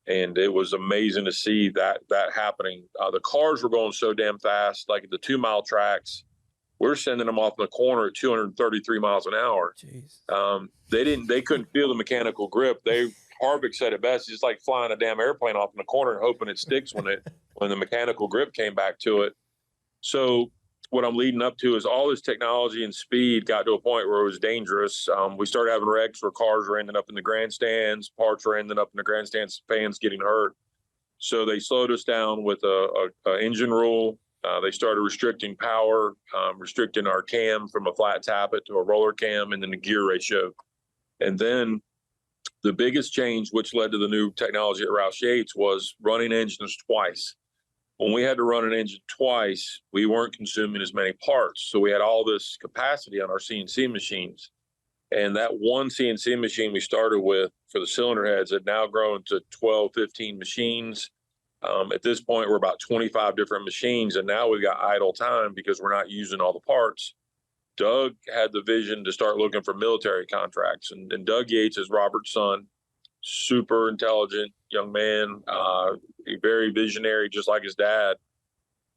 And it was amazing to see that happening. The cars were going so damn fast, like at the 2 mile tracks, we're sending them off in the corner at 233 miles an hour. Jeez. They couldn't feel the mechanical grip. Harvick said it best. It's like flying a damn airplane off in the corner and hoping it sticks when the mechanical grip came back to it. So what I'm leading up to is all this technology and speed got to a point where it was dangerous. We started having wrecks where cars were ending up in the grandstands, parts were ending up in the grandstands, fans getting hurt. So they slowed us down with a engine rule. They started restricting power, restricting our cam from a flat tappet to a roller cam, and then the gear ratio. And then the biggest change, which led to the new technology at Roush Yates, was running engines twice. When we had to run an engine twice, we weren't consuming as many parts. So we had all this capacity on our CNC machines. And that one CNC machine we started with for the cylinder heads had now grown to 12, 15 machines. At this point, we're about 25 different machines, and now we've got idle time because we're not using all the parts. Doug had the vision to start looking for military contracts, and Doug Yates is Robert's son, super intelligent young man, very visionary, just like his dad.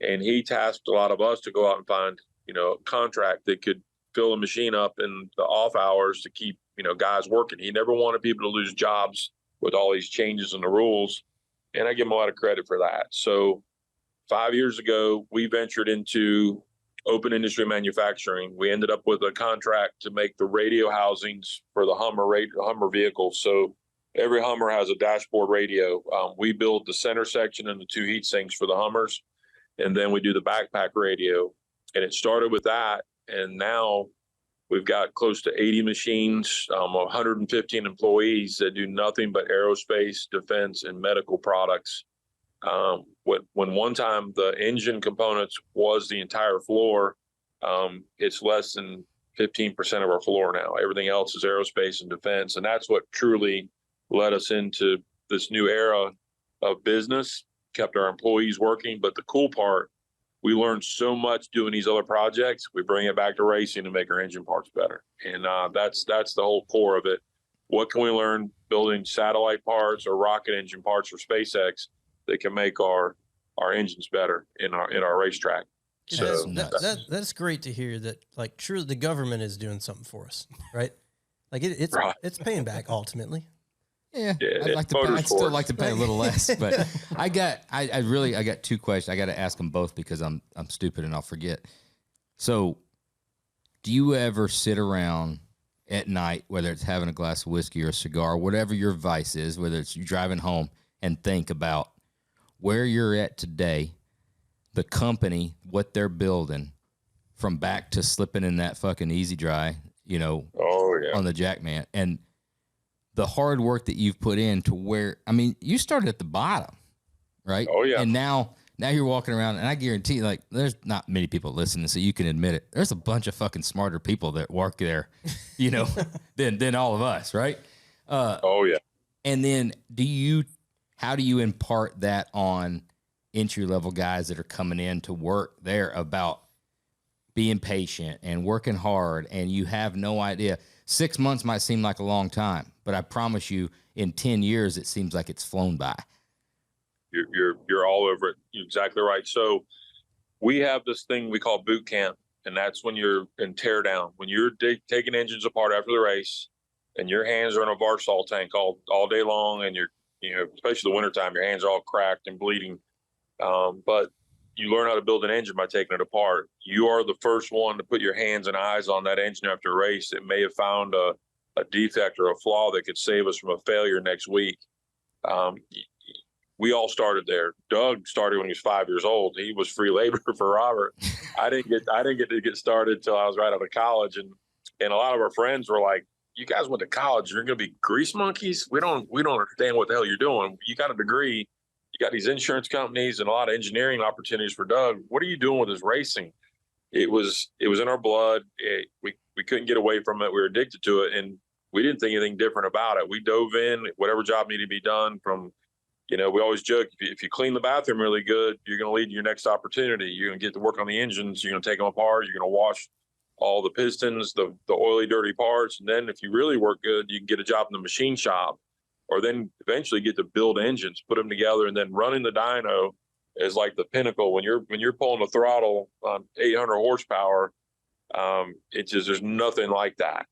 And he tasked a lot of us to go out and find, a contract that could fill a machine up in the off hours to keep, guys working. He never wanted people to lose jobs with all these changes in the rules. And I give him a lot of credit for that. So 5 years ago, we ventured into open industry manufacturing. We ended up with a contract to make the radio housings for the Hummer vehicles. So every Hummer has a dashboard radio. We build the center section and the 2 heat sinks for the Hummers. And then we do the backpack radio. And it started with that. And now we've got close to 80 machines, 115 employees that do nothing but aerospace, defense, and medical products. When one time the engine components was the entire floor, it's less than 15% of our floor now. Everything else is aerospace and defense. And that's what truly led us into this new era of business, kept our employees working. But the cool part, we learned so much doing these other projects. We bring it back to racing to make our engine parts better. And that's the whole core of it. What can we learn building satellite parts or rocket engine parts for SpaceX that can make our our engines better in our racetrack. So that's great to hear that. Like, sure, the government is doing something for us, right? Like it's paying back ultimately. Yeah, I'd still like to pay a little less, but I got two questions. I got to ask them both because I'm stupid and I'll forget. So, do you ever sit around at night, whether it's having a glass of whiskey or a cigar, whatever your vice is, whether it's you driving home, and think about where you're at today, the company, what they're building, from back to slipping in that fucking easy dry, on the Jackman, and the hard work that you've put in to where, I mean, you started at the bottom, right? Oh yeah. And now you're walking around, and I guarantee, like, there's not many people listening, so you can admit it. There's a bunch of fucking smarter people that work there, than all of us, right? Oh yeah. And then how do you impart that on entry level guys that are coming in to work there about being patient and working hard, and you have no idea? 6 months might seem like a long time, but I promise you, in 10 years, it seems like it's flown by. You're all over it. You're exactly right. So we have this thing we call boot camp, and that's when you're in tear down, when you're taking engines apart after the race, and your hands are in a Varsol tank all day long, and especially the wintertime, your hands are all cracked and bleeding. But you learn how to build an engine by taking it apart. You are the first one to put your hands and eyes on that engine after a race that may have found a defect or a flaw that could save us from a failure next week. We all started there. Doug started when he was 5 years old. He was free labor for Robert. I didn't get to get started till I was right out of college, and a lot of our friends were like, "You guys went to college. You're going to be grease monkeys. We don't understand what the hell you're doing. You got a degree. You got these insurance companies and a lot of engineering opportunities for Doug. What are you doing with this racing?" It was in our blood. We couldn't get away from it. We were addicted to it, and we didn't think anything different about it. We dove in, whatever job needed to be done. From, we always joke, if you clean the bathroom really good, you're going to lead to your next opportunity. You're going to get to work on the engines. You're going to take them apart. You're going to wash all the pistons, the oily, dirty parts. And then if you really work good, you can get a job in the machine shop, or then eventually get to build engines, put them together, and then running the dyno is like the pinnacle. When you're pulling the throttle on 800 horsepower, there's nothing like that.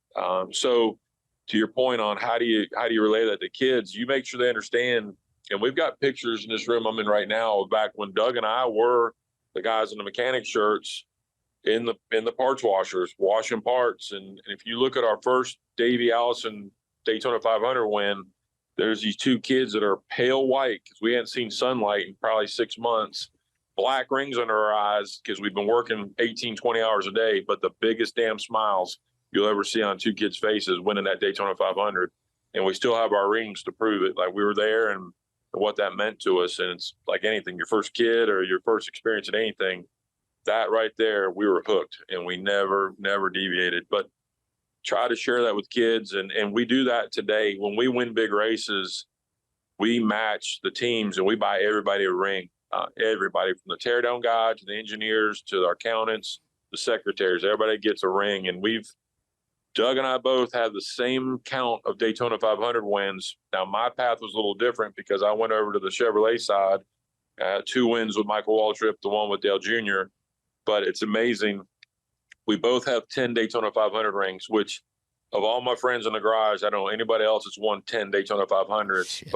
So to your point on how do you relay that to kids, you make sure they understand. And we've got pictures in this room I'm in right now of back when Doug and I were the guys in the mechanic shirts in the parts washers, washing parts. And if you look at our first Davey Allison Daytona 500 win, there's these two kids that are pale white because we hadn't seen sunlight in probably 6 months, black rings under our eyes because we've been working 18, 20 hours a day, but the biggest damn smiles you'll ever see on two kids' faces winning that Daytona 500. And we still have our rings to prove it. Like, we were there and what that meant to us. And it's like anything, your first kid or your first experience at anything, that right there, we were hooked, and we never deviated. But try to share that with kids. And we do that today. When we win big races, we match the teams and we buy everybody a ring. Everybody from the teardown guy to the engineers to our accountants, the secretaries, everybody gets a ring. And Doug and I both have the same count of Daytona 500 wins. Now, my path was a little different because I went over to the Chevrolet side, 2 wins with Michael Waltrip, the one with Dale Jr. But it's amazing. We both have 10 Daytona 500 rings, which of all my friends in the garage, I don't know anybody else that's won 10 Daytona 500s. Shit.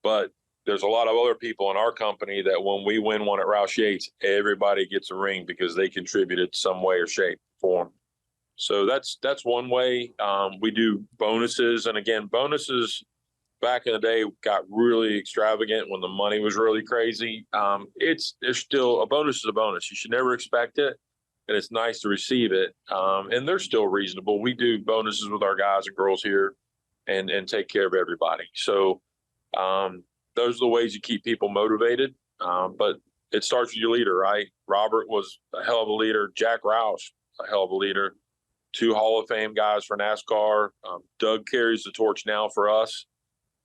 But there's a lot of other people in our company that when we win one at Roush Yates, everybody gets a ring because they contributed some way or shape, form. So that's one way. We do bonuses. And again, bonuses back in the day got really extravagant when the money was really crazy. There's still a bonus is a bonus. You should never expect it. And it's nice to receive it. And they're still reasonable. We do bonuses with our guys and girls here and take care of everybody. So those are the ways you keep people motivated. But it starts with your leader, right? Robert was a hell of a leader. Jack Roush, a hell of a leader. 2 Hall of Fame guys for NASCAR. Doug carries the torch now for us.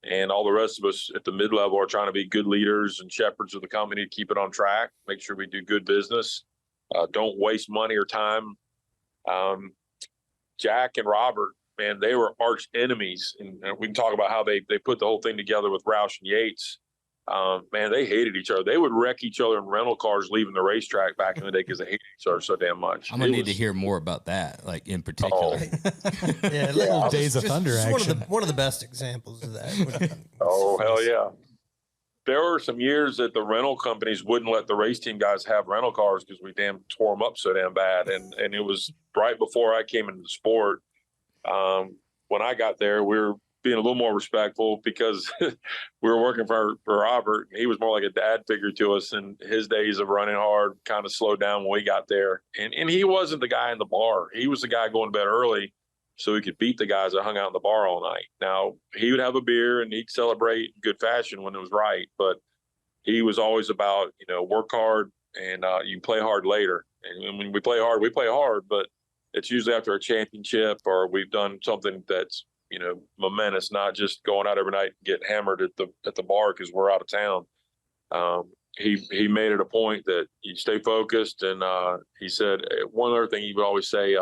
And all the rest of us at the mid-level are trying to be good leaders and shepherds of the company to keep it on track, make sure we do good business. Don't waste money or time. Jack and Robert, man, they were arch enemies. And we can talk about how they put the whole thing together with Roush and Yates. man, they hated each other. They would wreck each other in rental cars leaving the racetrack back in the day because they hated each other so damn much. I'm gonna need to hear more about that, like in particular. Yeah, Little Days of Thunder action. One of the best examples of that. Oh, hell yeah. There were some years that the rental companies wouldn't let the race team guys have rental cars because we damn tore them up so damn bad. And it was right before I came into the sport. When I got there, we were being a little more respectful because we were working for Robert. He was more like a dad figure to us, and his days of running hard kind of slowed down when we got there. And he wasn't the guy in the bar. He was the guy going to bed early so he could beat the guys that hung out in the bar all night. Now, he would have a beer and he'd celebrate in good fashion when it was right, but he was always about, work hard and you can play hard later. And when we play hard, but it's usually after a championship or we've done something that's, momentous, not just going out every night and getting hammered at the bar because we're out of town. He made it a point that you stay focused. And he said, one other thing he would always say,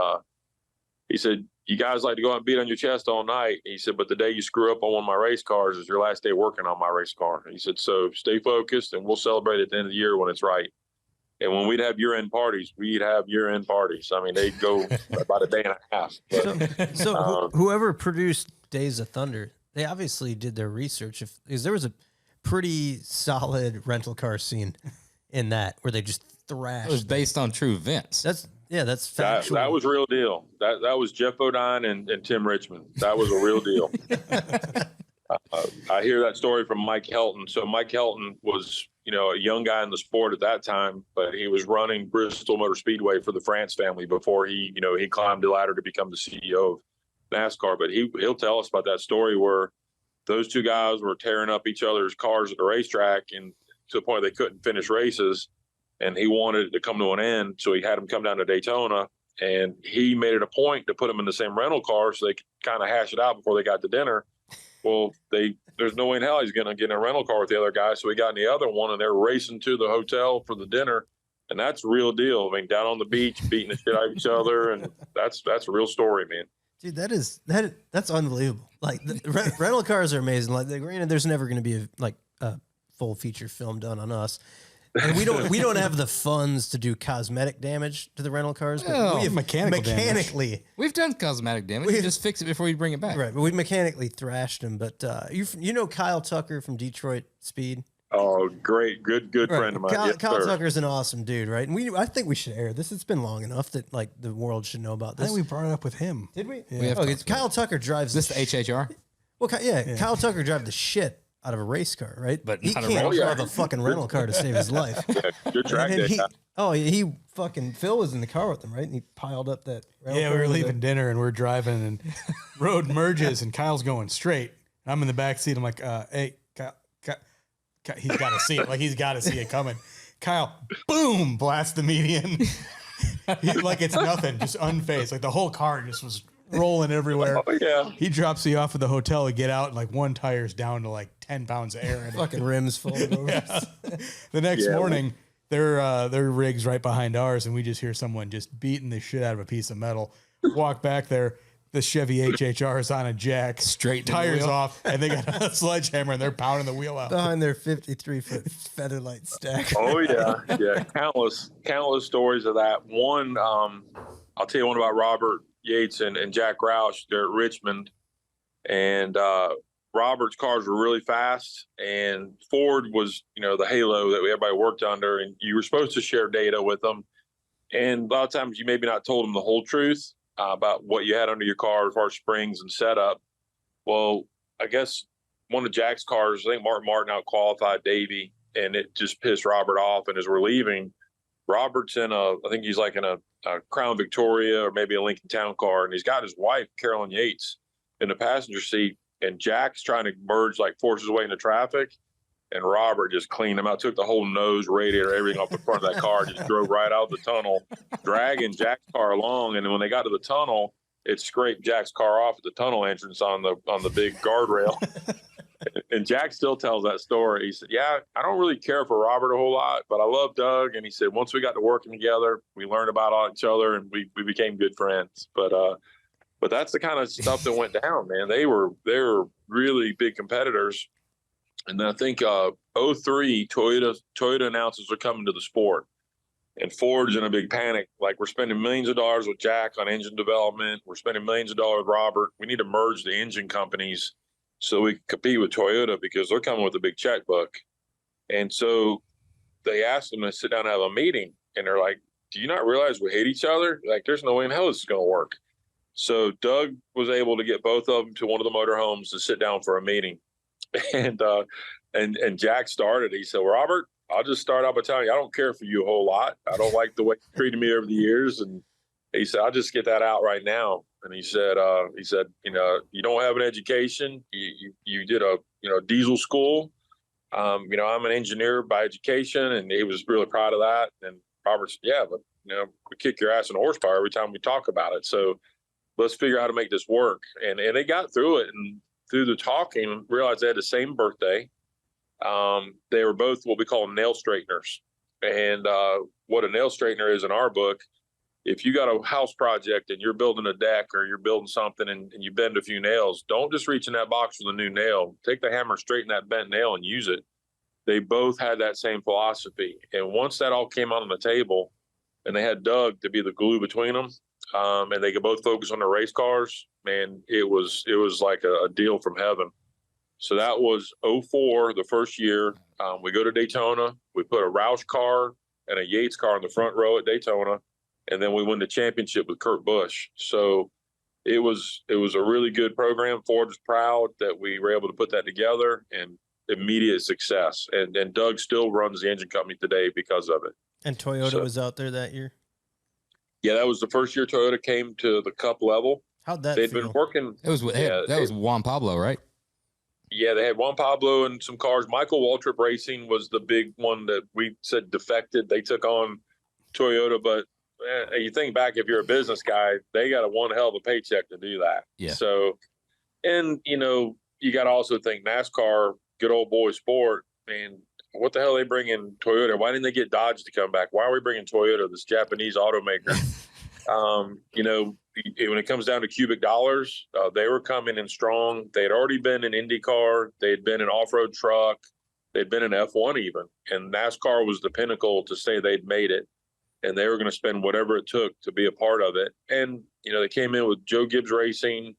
he said, you guys like to go out and beat on your chest all night. He said, but the day you screw up on one of my race cars is your last day working on my race car. He said, so stay focused and we'll celebrate at the end of the year when it's right. And when we'd have year-end parties, we'd have year-end parties. I mean, they'd go about a day and a half. But, so whoever produced Days of Thunder, they obviously did their research. Because there was a pretty solid rental car scene in that where they just thrashed. It was based on true events. That's factual. That was real deal. That was Jeff Bodine and Tim Richmond. That was a real deal. I hear that story from Mike Helton. So Mike Helton was, a young guy in the sport at that time, but he was running Bristol Motor Speedway for the France family before he climbed the ladder to become the CEO of NASCAR. But he'll tell us about that story where those two guys were tearing up each other's cars at the racetrack and to the point they couldn't finish races. And he wanted it to come to an end. So he had them come down to Daytona and he made it a point to put them in the same rental car so they could kind of hash it out before they got to dinner. Well, there's no way in hell he's going to get in a rental car with the other guy. So he got in the other one and they're racing to the hotel for the dinner. And that's a real deal. I mean, down on the beach, beating the shit out of each other. And that's a real story, man. Dude, that's unbelievable. Like the rental cars are amazing. Like granted, there's never going to be a full feature film done on us. And we don't have the funds to do cosmetic damage to the rental cars. But we have mechanically damage. We've done cosmetic damage. We just fix it before you bring it back. Right, but we mechanically thrashed them. But you know Kyle Tucker from Detroit Speed? Oh, great. Good friend of mine. Kyle Tucker's an awesome dude, right? And I think we should air this. It's been long enough that the world should know about this. I think we brought it up with him. Did we? Yeah. Kyle Tucker drives this the HHR? Well, Kyle Tucker drives the shit out of a race car, right? But he not a can't rental drive a fucking rental car to save his life. Good track day. Phil was in the car with him, right? And he piled up that. Yeah, we were leaving dinner and we're driving and road merges and Kyle's going straight. I'm in the back seat. I'm like, hey, Kyle, he's got to see it. Like he's got to see it coming. Kyle, boom, blast the median. Like it's nothing, just unfazed. Like the whole car just was rolling everywhere. Oh, yeah. He drops you off at the hotel to get out, and like one tire's down to like 10 pounds of air. Fucking rims full of over. Yeah. The next morning, their rig's right behind ours, and we just hear someone just beating the shit out of a piece of metal. Walk back there. The Chevy HHR is on a jack, straight tires off, and they got a sledgehammer and they're pounding the wheel out behind their 53-foot featherlight stack. Oh yeah, countless stories of that. One, I'll tell you one about Robert Yates and Jack Roush. They're at Richmond, and Robert's cars were really fast, and Ford was the halo that everybody worked under, and you were supposed to share data with them, and a lot of times you maybe not told them the whole truth. About what you had under your car as far as springs and setup. Well, I guess one of Jack's cars, I think Martin out-qualified Davey, and it just pissed Robert off. And as we're leaving, Robert's in I think he's like in a Crown Victoria or maybe a Lincoln Town car, and he's got his wife, Carolyn Yates, in the passenger seat, and Jack's trying to merge, like force his way into traffic. And Robert just cleaned him out, took the whole nose, radiator, everything off the front of that car, just drove right out of the tunnel, dragging Jack's car along. And then when they got to the tunnel, it scraped Jack's car off at the tunnel entrance on the big guardrail. And Jack still tells that story. He said, yeah, I don't really care for Robert a whole lot, but I love Doug. And he said, once we got to working together, we learned about each other and we became good friends. But that's the kind of stuff that went down, man. They were really big competitors. And I think 03 Toyota announces they're coming to the sport. And Ford's in a big panic. Like, we're spending millions of dollars with Jack on engine development. We're spending millions of dollars with Robert. We need to merge the engine companies so we can compete with Toyota because they're coming with a big checkbook. And so they asked them to sit down and have a meeting. And they're like, do you not realize we hate each other? Like, there's no way in hell this is going to work. So Doug was able to get both of them to one of the motorhomes to sit down for a meeting. And Jack started. He said, Robert, I'll just start out by telling you, I don't care for you a whole lot. I don't like the way you treated me over the years. And he said, I'll just get that out right now. And he said, you know, you don't have an education. You did a, you know, diesel school. You know, I'm an engineer by education, and he was really proud of that. And Robert said, yeah, but, you know, we kick your ass in horsepower every time we talk about it. So let's figure out how to make this work. And they got through it, and through the talking, realized they had the same birthday. They were both what we call nail straighteners. And what a nail straightener is in our book, if you got a house project and you're building a deck or you're building something and you bend a few nails, don't just reach in that box with a new nail. Take the hammer, straighten that bent nail, and use it. They both had that same philosophy. And once that all came on the table, and they had Doug to be the glue between them, and they could both focus on the race cars, man, it was like a deal from heaven. So that was 04, the first year. We go to Daytona. We put a Roush car and a Yates car in the front row at Daytona, and then we win the championship with Kurt Busch. So it was a really good program. Ford was proud that we were able to put that together, and immediate success. And Doug still runs the engine company today because of it. And Toyota was out there that year? Yeah, that was the first year Toyota came to the Cup level. How'd that They'd feel? been working. It was that was Juan Pablo, right? Yeah, they had Juan Pablo and some cars. Michael Waltrip Racing was the big one that we said defected. They took on Toyota, but you think back, if you're a business guy, they got one hell of a paycheck to do that. Yeah. So, and, you know, you got to also think NASCAR, good old boy sport, man, what the hell are they bringing Toyota? Why didn't they get Dodge to come back? Why are we bringing Toyota, this Japanese automaker? You know, when it comes down to cubic dollars, they were coming in strong. They had already been in IndyCar. They had been an off-road truck. They'd been in F1 even. And NASCAR was the pinnacle to say they'd made it. And they were going to spend whatever it took to be a part of it. And, you know, they came in with Joe Gibbs Racing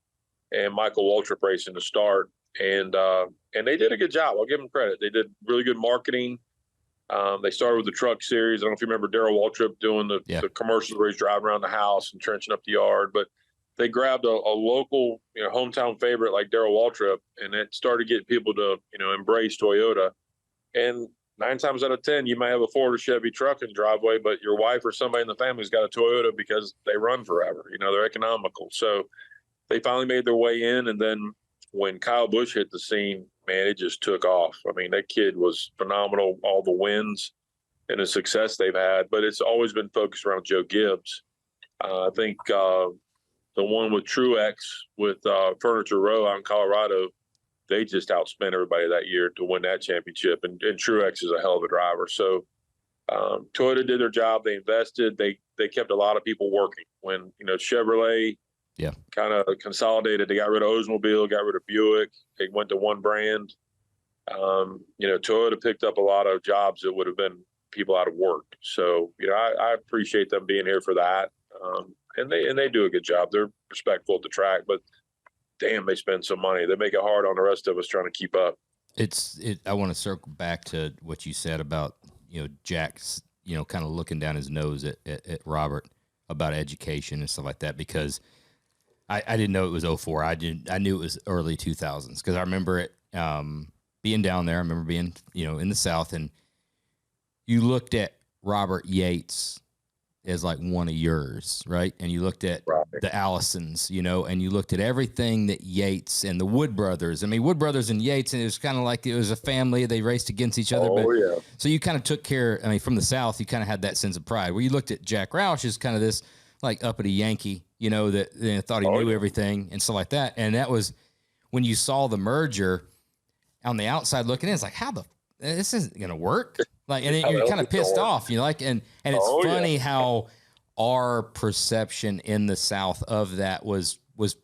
and Michael Waltrip Racing to start. And they did a good job. I'll give them credit. They did really good marketing. They started with the truck series. I don't know if you remember Darrell Waltrip doing the commercials where he's driving around the house and trenching up the yard. But they grabbed a local, you know, hometown favorite like Darrell Waltrip, and it started getting people to, you know, embrace Toyota. And 9 times out of 10, you may have a Ford or Chevy truck in the driveway, but your wife or somebody in the family's got a Toyota because they run forever. You know, they're economical. So they finally made their way in. And then when Kyle Busch hit the scene, man, it just took off. I mean, that kid was phenomenal, all the wins and the success they've had. But it's always been focused around Joe Gibbs. I think the one with Truex with Furniture Row out in Colorado, they just outspent everybody that year to win that championship. And Truex is a hell of a driver. So Toyota did their job. They invested. They kept a lot of people working. When, you know, Chevrolet kind of consolidated, they got rid of Oldsmobile, got rid of Buick. They went to one brand. You know, Toyota picked up a lot of jobs that would have been people out of work. So, you know, I appreciate them being here for that. And they do a good job. They're respectful at the track, but damn, they spend some money. They make it hard on the rest of us trying to keep up. I want to circle back to what you said about, you know, Jack's, you know, kind of looking down his nose at Robert about education and stuff like that, because I didn't know it was 04. I knew it was early 2000s, because I remember it being down there. I remember being, you know, in the South, and you looked at Robert Yates as like one of yours, right? And you looked at the Allisons, you know, and you looked at everything that Yates and the Wood brothers. I mean, Wood brothers and Yates, and it was kind of like it was a family. They raced against each other. So you kind of took care. I mean, from the South, you kind of had that sense of pride. Where you looked at Jack Roush as kind of this like uppity Yankee, you know, that thought he knew everything and stuff like that. And that was when you saw the merger on the outside looking in. It's like, this isn't going to work. Like, and you're kind of pissed off, you know, like, and it's funny how our perception in the South of that was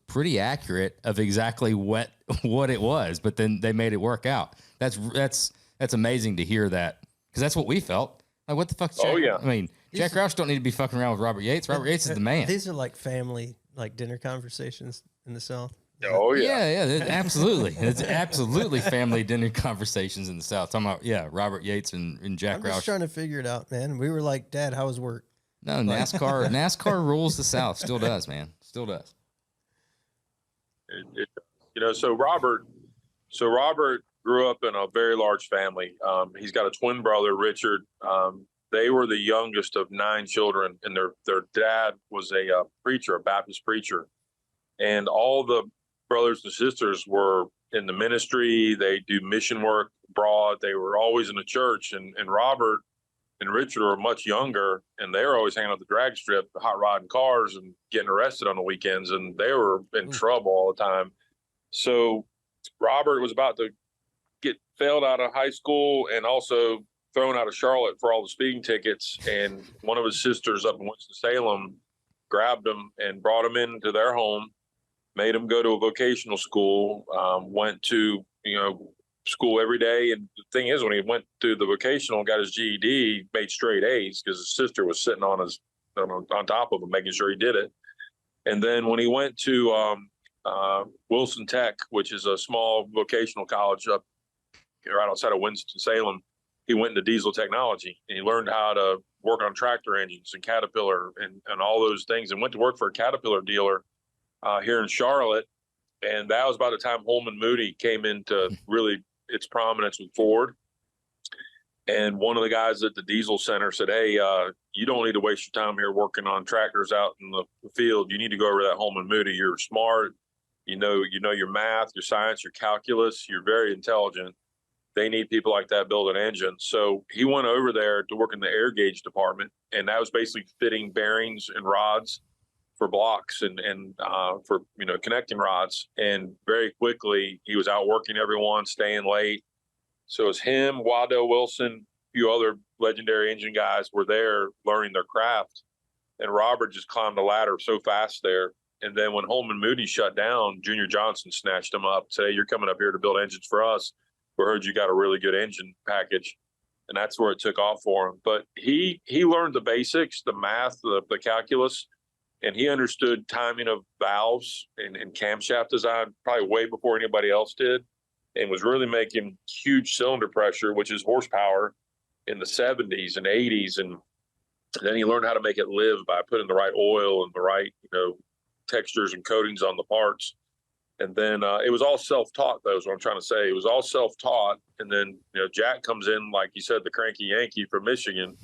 pretty accurate of exactly what it was, but then they made it work out. That's amazing to hear that, because that's what we felt. Like, what the fuck? Oh, yeah. I mean, Jack Roush don't need to be fucking around with Robert Yates. Robert Yates is the man. These are like family, like dinner conversations in the South. Oh, yeah. Yeah, absolutely. It's absolutely family dinner conversations in the South. Talking about, Robert Yates and Jack I'm Roush. just trying to figure it out, man. We were like, Dad, how was work? No, NASCAR rules the South. Still does, man. Still does. So Robert grew up in a very large family. He's got a twin brother, Richard. They were the youngest of 9 children, and their dad was a preacher, a Baptist preacher. And all the brothers and sisters were in the ministry. They do mission work abroad. They were always in the church. And Robert and Richard were much younger, and they were always hanging out the drag strip, hot rodding cars and getting arrested on the weekends. And they were in trouble all the time. So Robert was about to get failed out of high school and also thrown out of Charlotte for all the speeding tickets. And one of his sisters up in Winston-Salem grabbed him and brought him into their home, made him go to a vocational school, went to, school every day. And the thing is, when he went to the vocational, got his GED, he made straight A's because his sister was sitting on top of him, making sure he did it. And then when he went to Wilson Tech, which is a small vocational college up right outside of Winston-Salem, he went into diesel technology, and he learned how to work on tractor engines and Caterpillar and all those things, and went to work for a Caterpillar dealer here in Charlotte. And that was about the time Holman Moody came into really its prominence with Ford. And one of the guys at the diesel center said, "Hey, you don't need to waste your time here working on tractors out in the field. You need to go over to that Holman Moody. You're smart. You know your math, your science, your calculus. You're very intelligent. They need people like that building engines." So he went over there to work in the air gauge department, and that was basically fitting bearings and rods for blocks and for connecting rods. And very quickly he was out working everyone, staying late. So it's him, Waddell Wilson, a few other legendary engine guys were there learning their craft, and Robert just climbed the ladder so fast there. And then when Holman Moody shut down, Junior Johnson snatched him up, said, "Hey, you're coming up here to build engines for us. We heard you got a really good engine package." And that's where it took off for him. But he learned the basics, the math, the calculus, and he understood timing of valves and camshaft design probably way before anybody else did, and was really making huge cylinder pressure, which is horsepower, in the 70s and 80s. And then he learned how to make it live by putting the right oil and the right textures and coatings on the parts. And then it was all self-taught, though, is what I'm trying to say. It was all self-taught. And then, Jack comes in, like you said, the cranky Yankee from Michigan,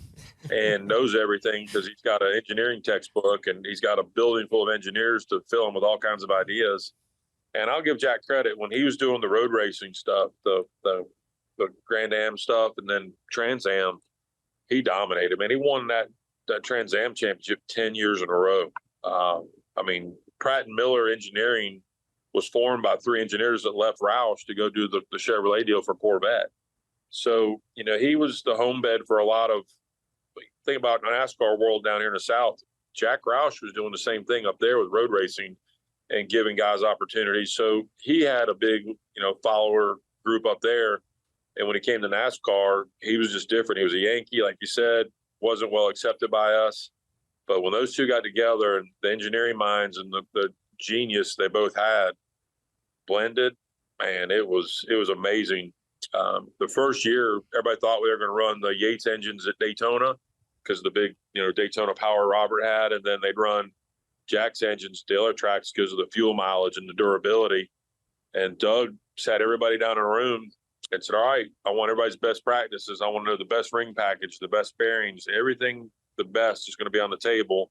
and knows everything because he's got an engineering textbook, and he's got a building full of engineers to fill him with all kinds of ideas. And I'll give Jack credit. When he was doing the road racing stuff, the Grand Am stuff, and then Trans Am, he dominated. Man, he won that Trans Am championship 10 years in a row. Pratt and Miller Engineering was formed by 3 engineers that left Roush to go do the Chevrolet deal for Corvette. So, he was the home bed for a lot of, think about NASCAR world down here in the South. Jack Roush was doing the same thing up there with road racing and giving guys opportunities. So he had a big, follower group up there. And when he came to NASCAR, he was just different. He was a Yankee, like you said, wasn't well accepted by us. But when those two got together, and the engineering minds and the genius they both had blended, man, it was amazing. The first year, everybody thought we were going to run the Yates engines at Daytona because of the big, Daytona power Robert had, and then they'd run Jack's engines to the other tracks because of the fuel mileage and the durability. And Doug sat everybody down in a room and said, "All right, I want everybody's best practices. I want to know the best ring package, the best bearings, everything the best is going to be on the table.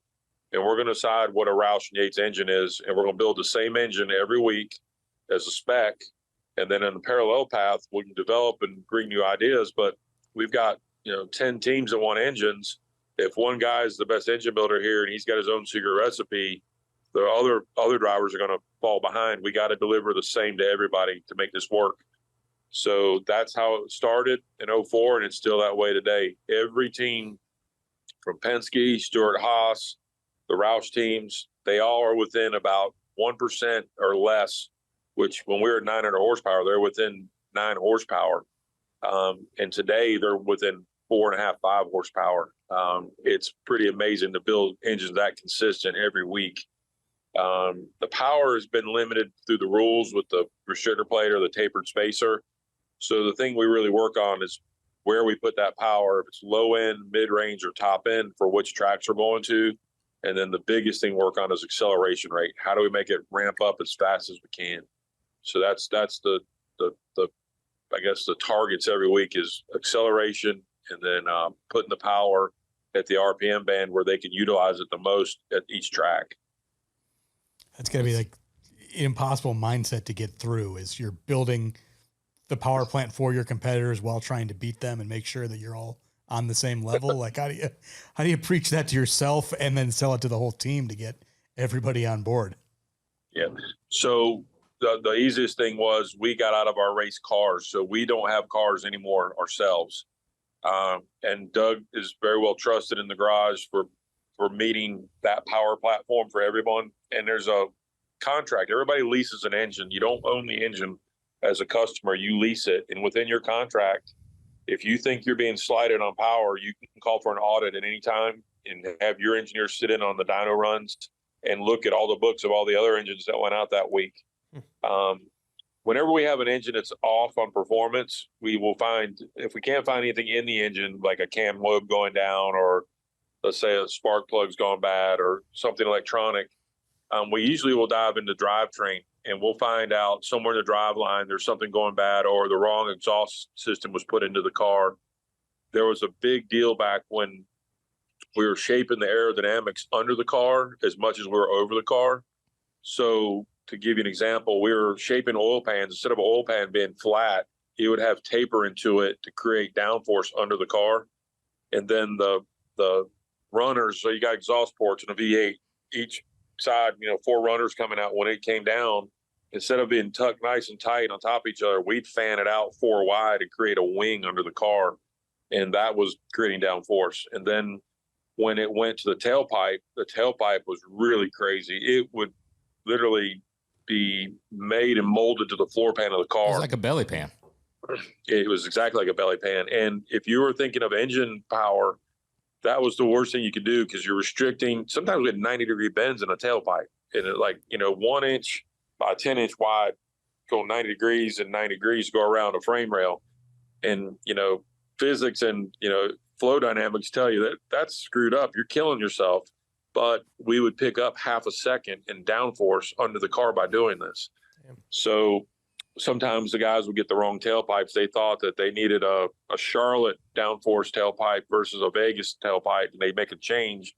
And we're going to decide what a Roush Yates engine is, and we're going to build the same engine every week as a spec. And then in the parallel path, we can develop and bring new ideas. But we've got 10 teams that want engines. If one guy is the best engine builder here and he's got his own secret recipe, the other drivers are going to fall behind. We got to deliver the same to everybody to make this work." So that's how it started in 2004, and it's still that way today. Every team from Penske, Stewart-Haas, the Roush teams, they all are within about 1% or less, which when we were at 900 horsepower, they're within 9 horsepower. And today they're within 4.5, 5 horsepower. It's pretty amazing to build engines that consistent every week. The power has been limited through the rules with the restrictor plate or the tapered spacer. So the thing we really work on is where we put that power, if it's low end, mid range, or top end for which tracks we're going to. And then the biggest thing we work on is acceleration rate. How do we make it ramp up as fast as we can? So that's the I guess the targets every week is acceleration, and then putting the power at the RPM band where they can utilize it the most at each track. That's got to be like an impossible mindset to get through, is you're building the power plant for your competitors while trying to beat them and make sure that you're all on the same level. Like, how do you preach that to yourself and then sell it to the whole team to get everybody on board? Yeah. So the easiest thing was we got out of our race cars. So we don't have cars anymore ourselves. And Doug is very well trusted in the garage for meeting that power platform for everyone. And there's a contract. Everybody leases an engine. You don't own the engine as a customer, you lease it. And within your contract, if you think you're being slighted on power, you can call for an audit at any time and have your engineers sit in on the dyno runs and look at all the books of all the other engines that went out that week. Whenever we have an engine that's off on performance, we will find, if we can't find anything in the engine, like a cam lobe going down, or let's say a spark plug's gone bad or something electronic, we usually will dive into drivetrain and we'll find out somewhere in the drive line there's something going bad, or the wrong exhaust system was put into the car. There was a big deal back when we were shaping the aerodynamics under the car as much as we were over the car. So to give you an example, we were shaping oil pans. Instead of an oil pan being flat, it would have taper into it to create downforce under the car. And then the runners, so you got exhaust ports and a V8, each side, 4 runners coming out. When it came down, instead of being tucked nice and tight on top of each other, we'd fan it out 4 wide and create a wing under the car. And that was creating downforce. And then when it went to the tailpipe was really crazy. It would literally be made and molded to the floor pan of the car. It was like a belly pan. It was exactly like a belly pan. And if you were thinking of engine power, that was the worst thing you could do, because you're restricting. Sometimes we had 90-degree bends in a tailpipe, and it 1 inch by 10 inch wide, go 90 degrees and 90 degrees go around a frame rail. And, physics and, flow dynamics tell you that that's screwed up. You're killing yourself. But we would pick up half a second in downforce under the car by doing this. Damn. So sometimes the guys would get the wrong tailpipes. They thought that they needed a Charlotte downforce tailpipe versus a Vegas tailpipe, and they make a change,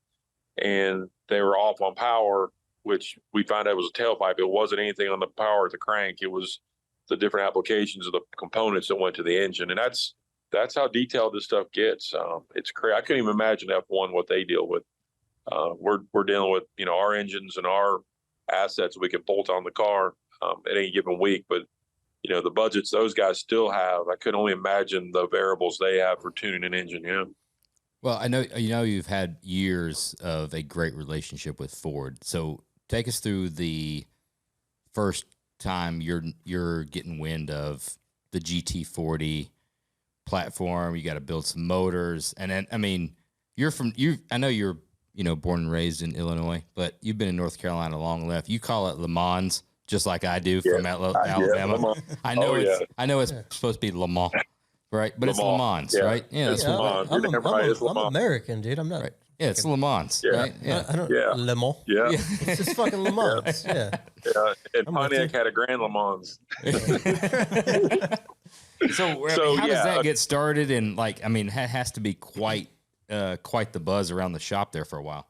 and they were off on power, which we found out was a tailpipe. It wasn't anything on the power of the crank. It was the different applications of the components that went to the engine. And that's how detailed this stuff gets. It's crazy. I couldn't even imagine F1 what they deal with. We're dealing with, our engines and our assets we can bolt on the car at any given week. But, the budgets those guys still have, I could only imagine the variables they have for tuning an engine. Well, I know, you've had years of a great relationship with Ford. So take us through the first time you're getting wind of the GT40 platform. You got to build some motors. And then, I know you're, born and raised in Illinois, but you've been in North Carolina long left. You call it Le Mans, just like I do from Alabama. I know it's supposed to be Le Mans, right? But it's Le Mans, right? Yeah, that's Le Mans. I'm American, dude. I'm not. Right. Yeah, it's Le Mans, right? Yeah. I don't. Le Mans. Yeah. It's just fucking Le Mans. Yeah. And Pontiac had a Grand Le Mans. So how does that get started? And it has to be quite the buzz around the shop there for a while.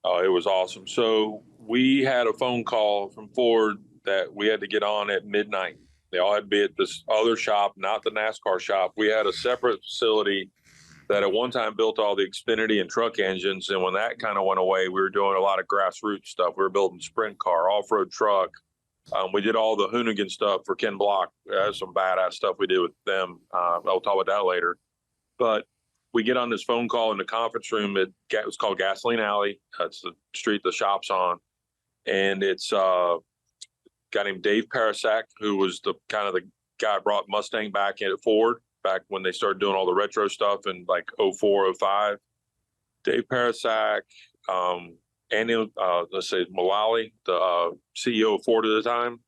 Oh, it was awesome. So we had a phone call from Ford that we had to get on at midnight. They all had to be at this other shop, not the NASCAR shop. We had a separate facility that at one time built all the Xfinity and truck engines. And when that kind of went away, we were doing a lot of grassroots stuff. We were building sprint car, off-road truck. We did all the Hoonigan stuff for Ken Block. That's some badass stuff we did with them. I'll talk about that later. But we get on this phone call in the conference room. It was called Gasoline Alley. That's the street the shop's on. And it's a guy named Dave Parasak, who was the guy brought Mustang back in at Ford. back when they started doing all the retro stuff in like 04, 05. Dave Parasak, Andy, let's say Mullally, the CEO of Ford at the time,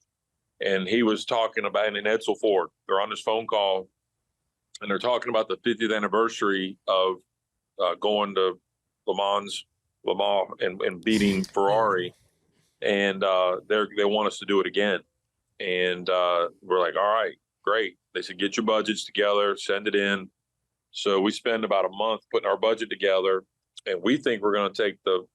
and he was talking about, and Edsel Ford, they're on this phone call, and they're talking about the 50th anniversary of going to Le Mans and beating Ferrari, and they want us to do it again. And we're like, all right, great. They said, get your budgets together, send it in. So we spend about a month putting our budget together, and we think we're going to take the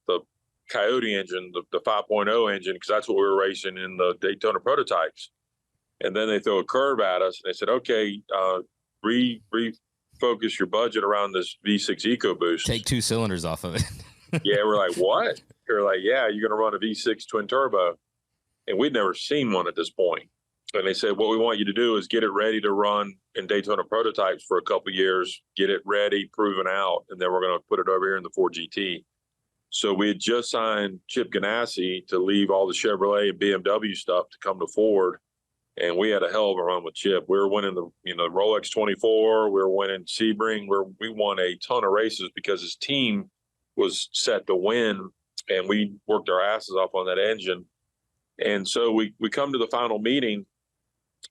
Coyote engine, the 5.0 engine, because that's what we were racing in the Daytona prototypes. And then they throw a curve at us, and they said, okay, refocus your budget around this V6 EcoBoost. Take 2 cylinders off of it. Yeah, we're like, what? They're like, yeah, you're going to run a V6 twin turbo. And we'd never seen one at this point. And they said, what we want you to do is get it ready to run in Daytona prototypes for a couple of years, get it ready, proven out, and then we're going to put it over here in the Ford GT. So we had just signed Chip Ganassi to leave all the Chevrolet and BMW stuff to come to Ford. And we had a hell of a run with Chip. We were winning the Rolex 24. We were winning Sebring. We won a ton of races because his team was set to win, and we worked our asses off on that engine. And so we come to the final meeting,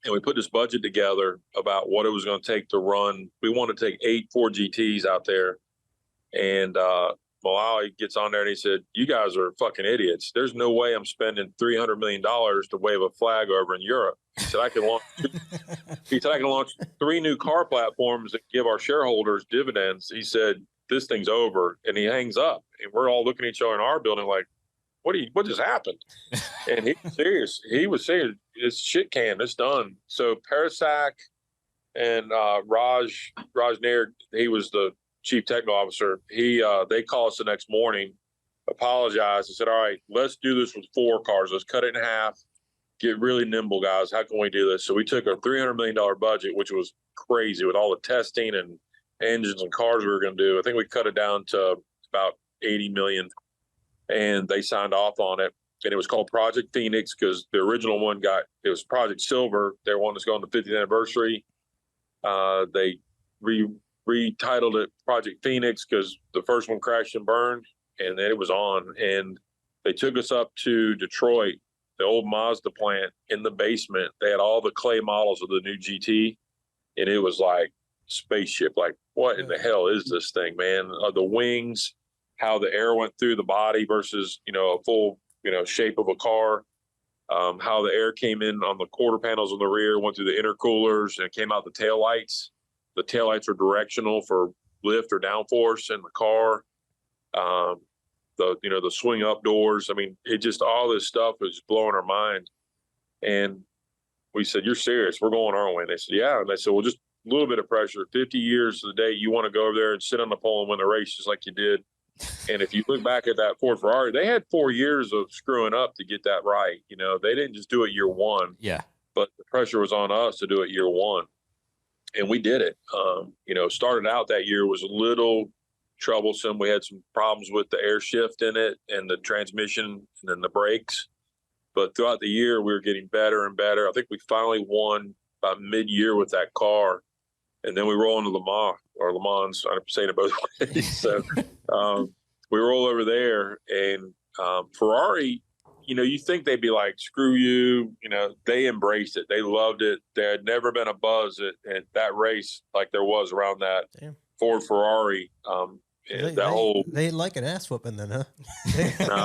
and we put this budget together about what it was going to take to run. We wanted to take 8 Ford GTs out there. And Malawi gets on there and he said, you guys are fucking idiots. There's no way I'm spending $300 million to wave a flag over in Europe. He said, I can launch 3 new car platforms that give our shareholders dividends. He said, this thing's over. And he hangs up. And we're all looking at each other in our building like, what just happened? And he was serious. He was serious. It's shit can. It's done. So Parasak and Raj Nair, he was the chief technical officer. They called us the next morning, apologized, and said, all right, let's do this with 4 cars. Let's cut it in half. Get really nimble, guys. How can we do this? So we took a $300 million budget, which was crazy with all the testing and engines and cars we were going to do. I think we cut it down to about 80 million. And they signed off on it, and it was called Project Phoenix because the original one it was Project Silver. They wanted to go on the 50th anniversary. They retitled it Project Phoenix because the first one crashed and burned, and then it was on. And they took us up to Detroit, the old Mazda plant in the basement. They had all the clay models of the new GT, and it was like spaceship. Like, what in the hell is this thing, man? The wings, how the air went through the body versus, a full, shape of a car, how the air came in on the quarter panels on the rear, went through the intercoolers, and it came out the taillights. The taillights are directional for lift or downforce in the car. The swing up doors. I mean, it just, all this stuff was blowing our mind. And we said, you're serious? We're going our way. And they said, yeah. And they said, well, just a little bit of pressure. 50 years to the day, you want to go over there and sit on the pole and win the race just like you did. And if you look back at that Ford Ferrari, they had 4 years of screwing up to get that right. They didn't just do it year one. Yeah. But the pressure was on us to do it year one. And we did it. Started out that year was a little troublesome. We had some problems with the air shift in it and the transmission and then the brakes. But throughout the year, we were getting better and better. I think we finally won about mid-year with that car. And then we roll into Le Mans. I'm saying it both ways. So we roll over there, and Ferrari, you think they'd be like, screw you. They embraced it. They loved it. There had never been a buzz at that race like there was around that Ford Ferrari. They like an ass whooping then, huh?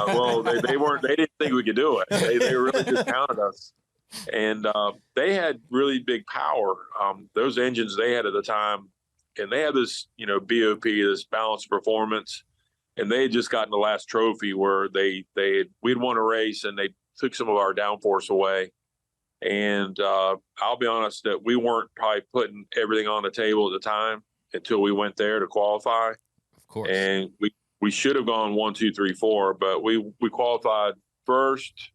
Well, they didn't think we could do it. They really just counted us. And they had really big power. Those engines they had at the time, and they had this, BOP, this balanced performance. And they had just gotten the last trophy where we'd won a race and they took some of our downforce away. And I'll be honest that we weren't probably putting everything on the table at the time until we went there to qualify. Of course. And we should have gone 1, 2, 3, 4, but we qualified first,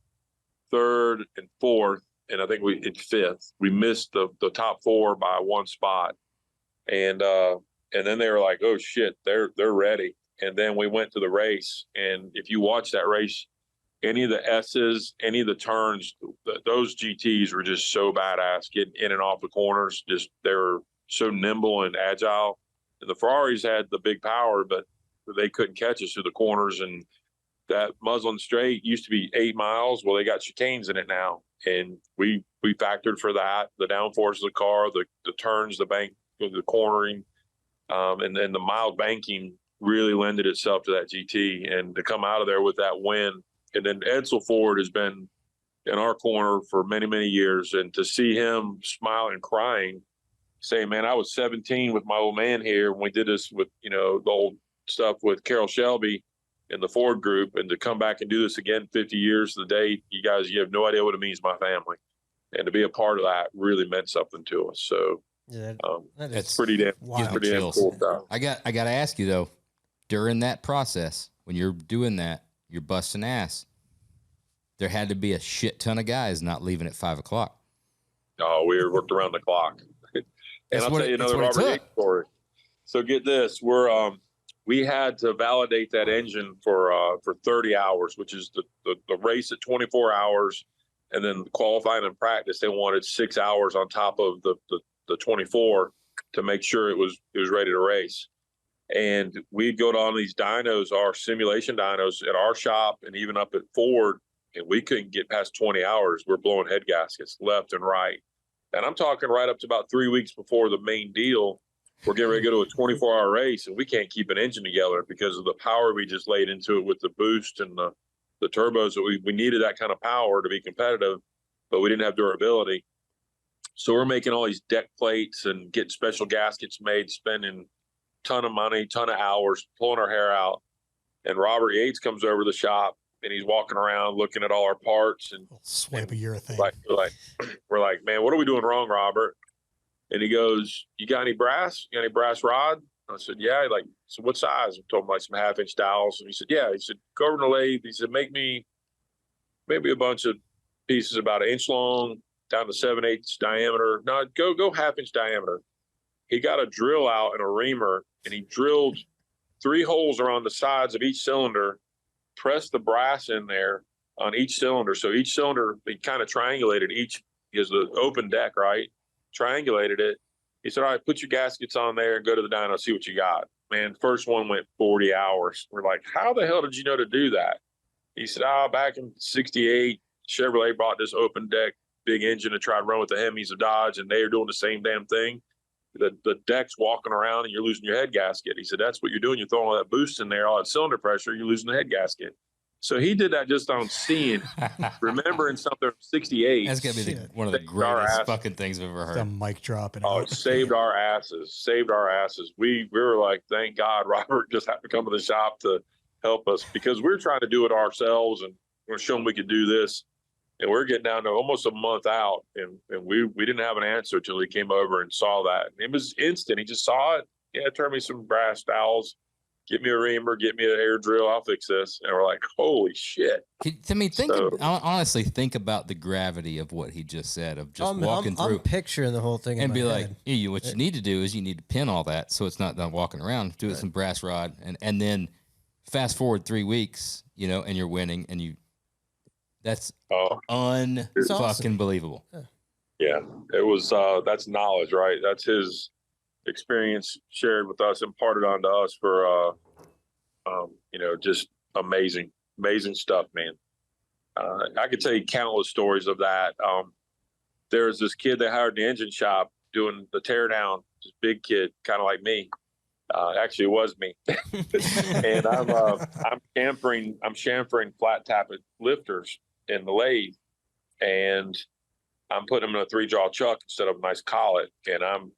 third, and fourth, and I think we in fifth. We missed the top 4 by 1 spot. And then they were like, oh shit, they're ready. And then we went to the race, and if you watch that race, any of the S's, any of the turns, those GTs were just so badass getting in and off the corners. Just they were so nimble and agile. And the Ferraris had the big power, but they couldn't catch us through the corners. And that Muslin Straight used to be 8 miles. Well, they got chicanes in it now. And we factored for that, the downforce of the car, the turns, the bank, the cornering, and then the mild banking really lended itself to that GT. And to come out of there with that win. And then Edsel Ford has been in our corner for many, many years. And to see him smiling and crying, saying, man, I was 17 with my old man here when we did this with, you know, the old stuff with Carroll Shelby in the Ford group, and to come back and do this again 50 years to the date, you have no idea what it means to my family. And to be a part of that really meant something to us. So it's pretty damn cool stuff. I got to ask you though, during that process, when you're doing that, you're busting ass, there had to be a shit ton of guys not leaving at 5 o'clock. Oh, we worked around the clock. And I'll tell you another Robert Yates story. So get this, we had to validate that engine for 30 hours, which is the race at 24 hours, and then qualifying and practice. They wanted 6 hours on top of the 24 to make sure it was ready to race. And we'd go on these dynos, our simulation dynos at our shop, and even up at Ford, and we couldn't get past 20 hours. We're blowing head gaskets left and right. And I'm talking right up to about 3 weeks before the main deal. We're getting ready to go to a 24-hour race, and we can't keep an engine together because of the power we just laid into it with the boost and the turbos. That we needed that kind of power to be competitive, but we didn't have durability. So we're making all these deck plates and getting special gaskets made, spending a ton of money, ton of hours, pulling our hair out. And Robert Yates comes over to the shop, and he's walking around looking at all our parts and swipe of urethane. We're like, man, what are we doing wrong, Robert? And he goes, you got any brass? You got any brass rod? I said, yeah. Like, so what size? I told him like some 1/2-inch dowels. And he said, yeah. He said, go over to the lathe. He said, make me maybe a bunch of pieces about 1 inch long down to 7/8 diameter. No, go 1/2-inch diameter. He got a drill out and a reamer, and he drilled 3 holes around the sides of each cylinder, pressed the brass in there on each cylinder. So each cylinder, he kind of triangulated each, is the open deck, right? Triangulated it. He said, all right, put your gaskets on there and go to the dyno, see what you got. Man, first one went 40 hours. We're like, how the hell did you know to do that? He said, back in 68, Chevrolet bought this open deck big engine to try to run with the Hemis of Dodge, and they are doing the same damn thing. The deck's walking around and you're losing your head gasket. He said, that's what you're doing. You're throwing all that boost in there, all that cylinder pressure, you're losing the head gasket. So he did that just on seeing, remembering something from 68. That's going to be one of the greatest fucking things I've ever heard. The mic drop. It saved our asses. We were like, thank God Robert just had to come to the shop to help us, because we're trying to do it ourselves and we're showing we could do this. And we're getting down to almost a month out, and we didn't have an answer till he came over and saw that. And it was instant. He just saw it. Yeah, turn me some brass dowels. Get me a reamer, get me an air drill, I'll fix this. And we're like, holy shit. Honestly, think about the gravity of what he just said, of just walking through. I'm picturing the whole thing and be like, head. Hey, what you need to do is you need to pin all that so it's not done walking around. Do it with some brass rod, and then fast forward 3 weeks, and you're winning, and that's fucking believable. Yeah, it was, that's knowledge, right? That's his experience shared with us, imparted onto us for just amazing stuff, man. I could tell you countless stories of that. There's this kid they hired in the engine shop doing the teardown, this big kid, kind of like me. Actually, it was me. And I'm chamfering flat tappet lifters in the lathe, and I'm putting them in a 3-jaw chuck instead of a nice collet, and I'm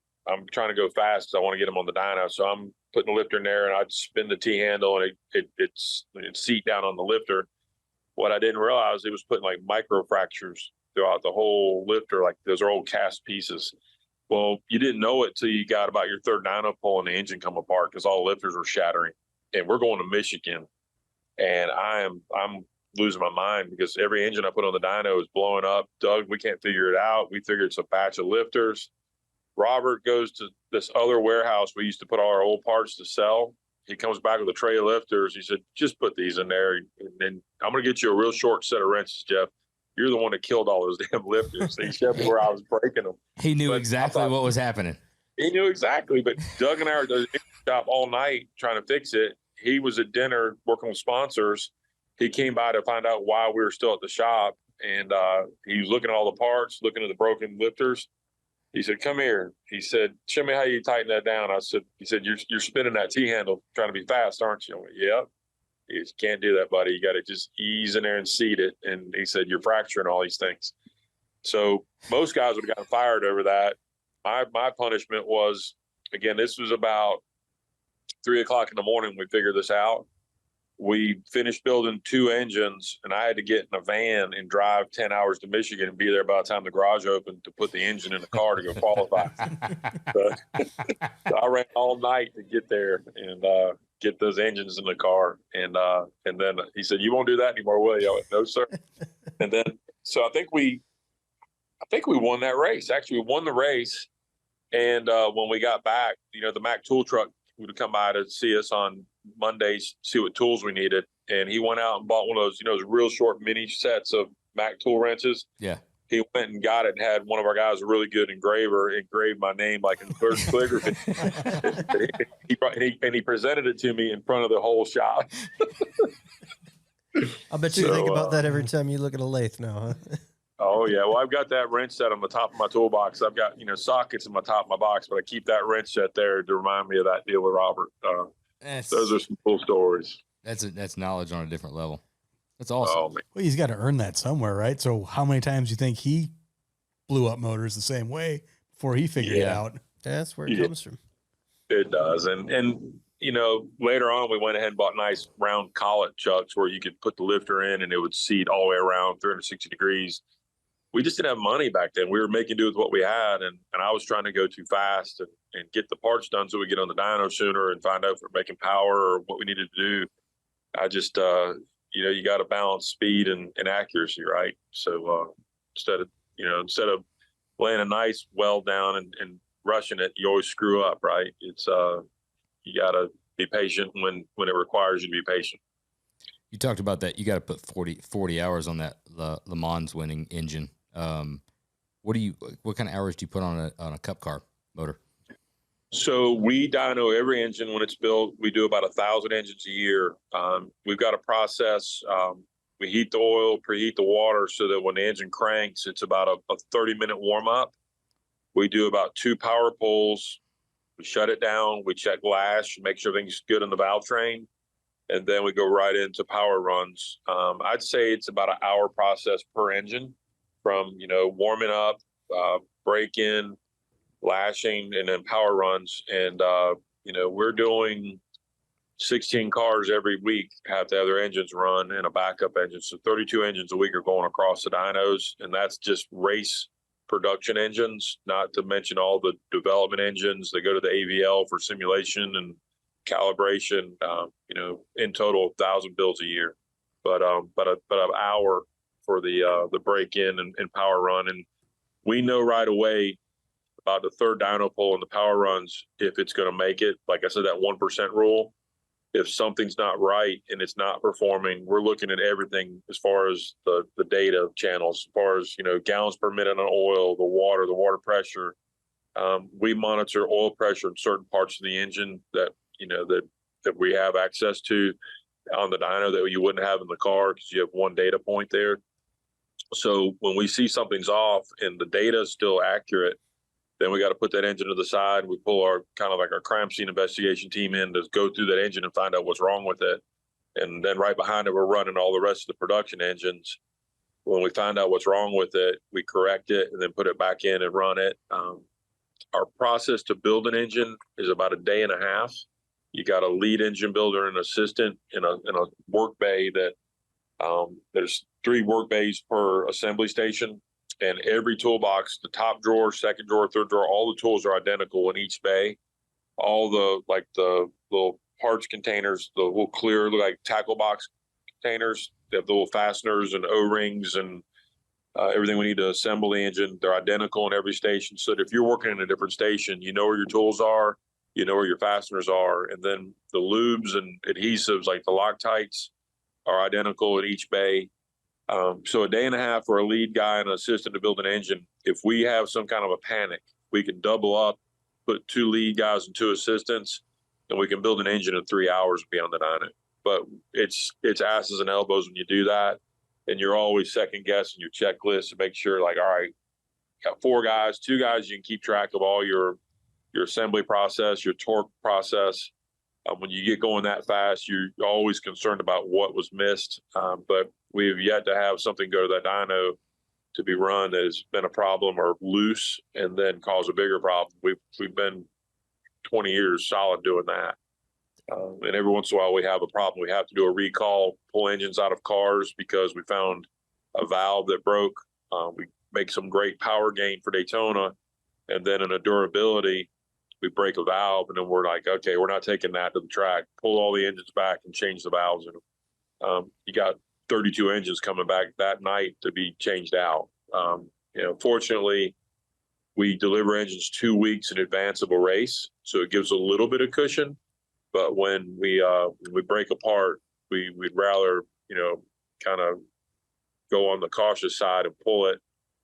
trying to go fast because I want to get them on the dyno. So I'm putting the lifter in there, and I'd spin the T-handle, and it's seat down on the lifter. What I didn't realize, it was putting like micro fractures throughout the whole lifter, like those are old cast pieces. Well, you didn't know it till you got about your 3rd dyno pull and the engine come apart, because all the lifters were shattering. And we're going to Michigan, and I'm losing my mind because every engine I put on the dyno is blowing up. Doug, we can't figure it out. We figured it's a batch of lifters. Robert goes to this other warehouse we used to put all our old parts to sell. He comes back with a tray of lifters. He said, just put these in there, and then I'm going to get you a real short set of wrenches, Jeff. You're the one that killed all those damn lifters. He showed me where I was breaking them. He knew exactly what was happening. He knew exactly. But Doug and I were at the shop all night trying to fix it. He was at dinner working with sponsors. He came by to find out why we were still at the shop. And he was looking at all the parts, looking at the broken lifters. He said, "Come here." He said, "Show me how you tighten that down." He said, you're spinning that T-handle trying to be fast, aren't you? I went, "Yep." He said, "Can't do that, buddy. You got to just ease in there and seat it." And he said, "You're fracturing all these things." So most guys would have gotten fired over that. My punishment was, again, this was about 3:00 in the morning. We figured this out. We finished building 2 engines, and I had to get in a van and drive 10 hours to Michigan and be there by the time the garage opened to put the engine in the car to go qualify. So I ran all night to get there and get those engines in the car. And then he said, "You won't do that anymore, will you?" I went, "No, sir." And then, so I think we won that race. Actually, we won the race. And when we got back, the Mac tool truck would come by to see us on Mondays, see what tools we needed. And he went out and bought one of those, those real short mini sets of Mac tool wrestles. Yeah. He went and got it and had one of our guys, a really good engraver, engraved my name like in third calligraphy. He presented it to me in front of the whole shop. I bet you think about that every time you look at a lathe now, huh? Oh, yeah. Well, I've got that wrench set on the top of my toolbox. I've got, sockets in my top of my box, but I keep that wrench set there to remind me of that deal with Robert. Those are some cool stories. That's knowledge on a different level. That's awesome. Oh, man. Well, he's got to earn that somewhere, right? So how many times do you think he blew up motors the same way before he figured it out? That's where it comes from. It does. And later on, we went ahead and bought nice round collet chucks where you could put the lifter in and it would seat all the way around 360 degrees. We just didn't have money back then. We were making do with what we had. And I was trying to go too fast and get the parts done so we get on the dyno sooner and find out if we're making power or what we needed to do. I just, you got to balance speed and accuracy, right? So instead of laying a nice weld down and rushing it, you always screw up, right? It's you got to be patient when it requires you to be patient. You talked about that. You got to put 40 hours on that Le Mans winning engine. What kind of hours do you put on a cup car motor? So we dyno every engine when it's built. We do about 1,000 engines a year. We've got a process. We heat the oil, preheat the water so that when the engine cranks, it's about a 30-minute warm up. We do about 2 power pulls. We shut it down. We check lash, make sure everything's good in the valve train. And then we go right into power runs. I'd say it's about an hour process per engine from, warming up, break-in, lashing, and then power runs. And, we're doing 16 cars every week have to have their engines run and a backup engine. So 32 engines a week are going across the dynos, and that's just race production engines, not to mention all the development engines that go to the AVL for simulation and calibration. In total, 1,000 builds a year, but an hour for the break-in and power run. And we know right away about the third dyno pull and the power runs if it's going to make it. Like I said, that 1% rule. If something's not right and it's not performing, we're looking at everything as far as the data channels, as far as gallons per minute on oil, the water pressure. We monitor oil pressure in certain parts of the engine that that we have access to on the dyno that you wouldn't have in the car because you have one data point there. So when we see something's off and the data is still accurate, then we got to put that engine to the side. We pull our crime scene investigation team in to go through that engine and find out what's wrong with it. And then right behind it, we're running all the rest of the production engines. When we find out what's wrong with it, we correct it and then put it back in and run it. Our process to build an engine is about a day and a half. You got a lead engine builder and assistant in a work bay that there's 3 work bays per assembly station. And every toolbox, the top drawer, second drawer, third drawer, all the tools are identical in each bay. All the little parts containers, the little clear, like tackle box containers, they have the little fasteners and O-rings and everything we need to assemble the engine. They're identical in every station. So that if you're working in a different station, you know where your tools are, you know where your fasteners are. And then the lubes and adhesives, like the Loctites, are identical in each bay. So a day and a half for a lead guy and an assistant to build an engine. If we have some kind of a panic, we can double up put 2 lead guys and 2 assistants, and we can build an engine in 3 hours and be on the dyno. But it's asses and elbows when you do that, and you're always second guessing your checklist to make sure, like, all right, got 4 guys, 2 guys, you can keep track of all your assembly process, your torque process. When you get going that fast, you're always concerned about what was missed. But we've yet to have something go to that dyno to be run that has been a problem or loose and then cause a bigger problem. We've been 20 years solid doing that. And every once in a while we have a problem. We have to do a recall, pull engines out of cars because we found a valve that broke. We make some great power gain for Daytona. And then in a durability, we break a valve, and then we're like, okay, we're not taking that to the track. Pull all the engines back and change the valves. And you got 32 engines coming back that night to be changed out. Fortunately, we deliver engines 2 weeks in advance of a race, so it gives a little bit of cushion. But when we break apart, we'd rather kind of go on the cautious side and pull it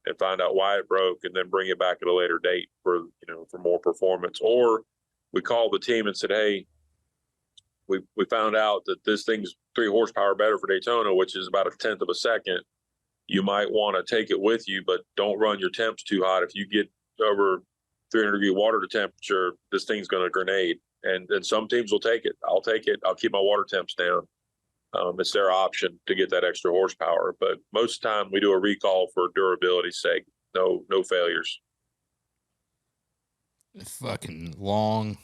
and find out why it broke, and then bring it back at a later date for more performance. Or we called the team and said, hey, we found out that this thing's 3 horsepower better for Daytona, which is about 1/10 of a second. You might want to take it with you, but don't run your temps too hot. If you get over 300-degree water temperature, this thing's going to grenade. And some teams will take it. I'll take it. I'll keep my water temps down. It's their option to get that extra horsepower. But most of the time we do a recall for durability's sake. No failures. Fucking long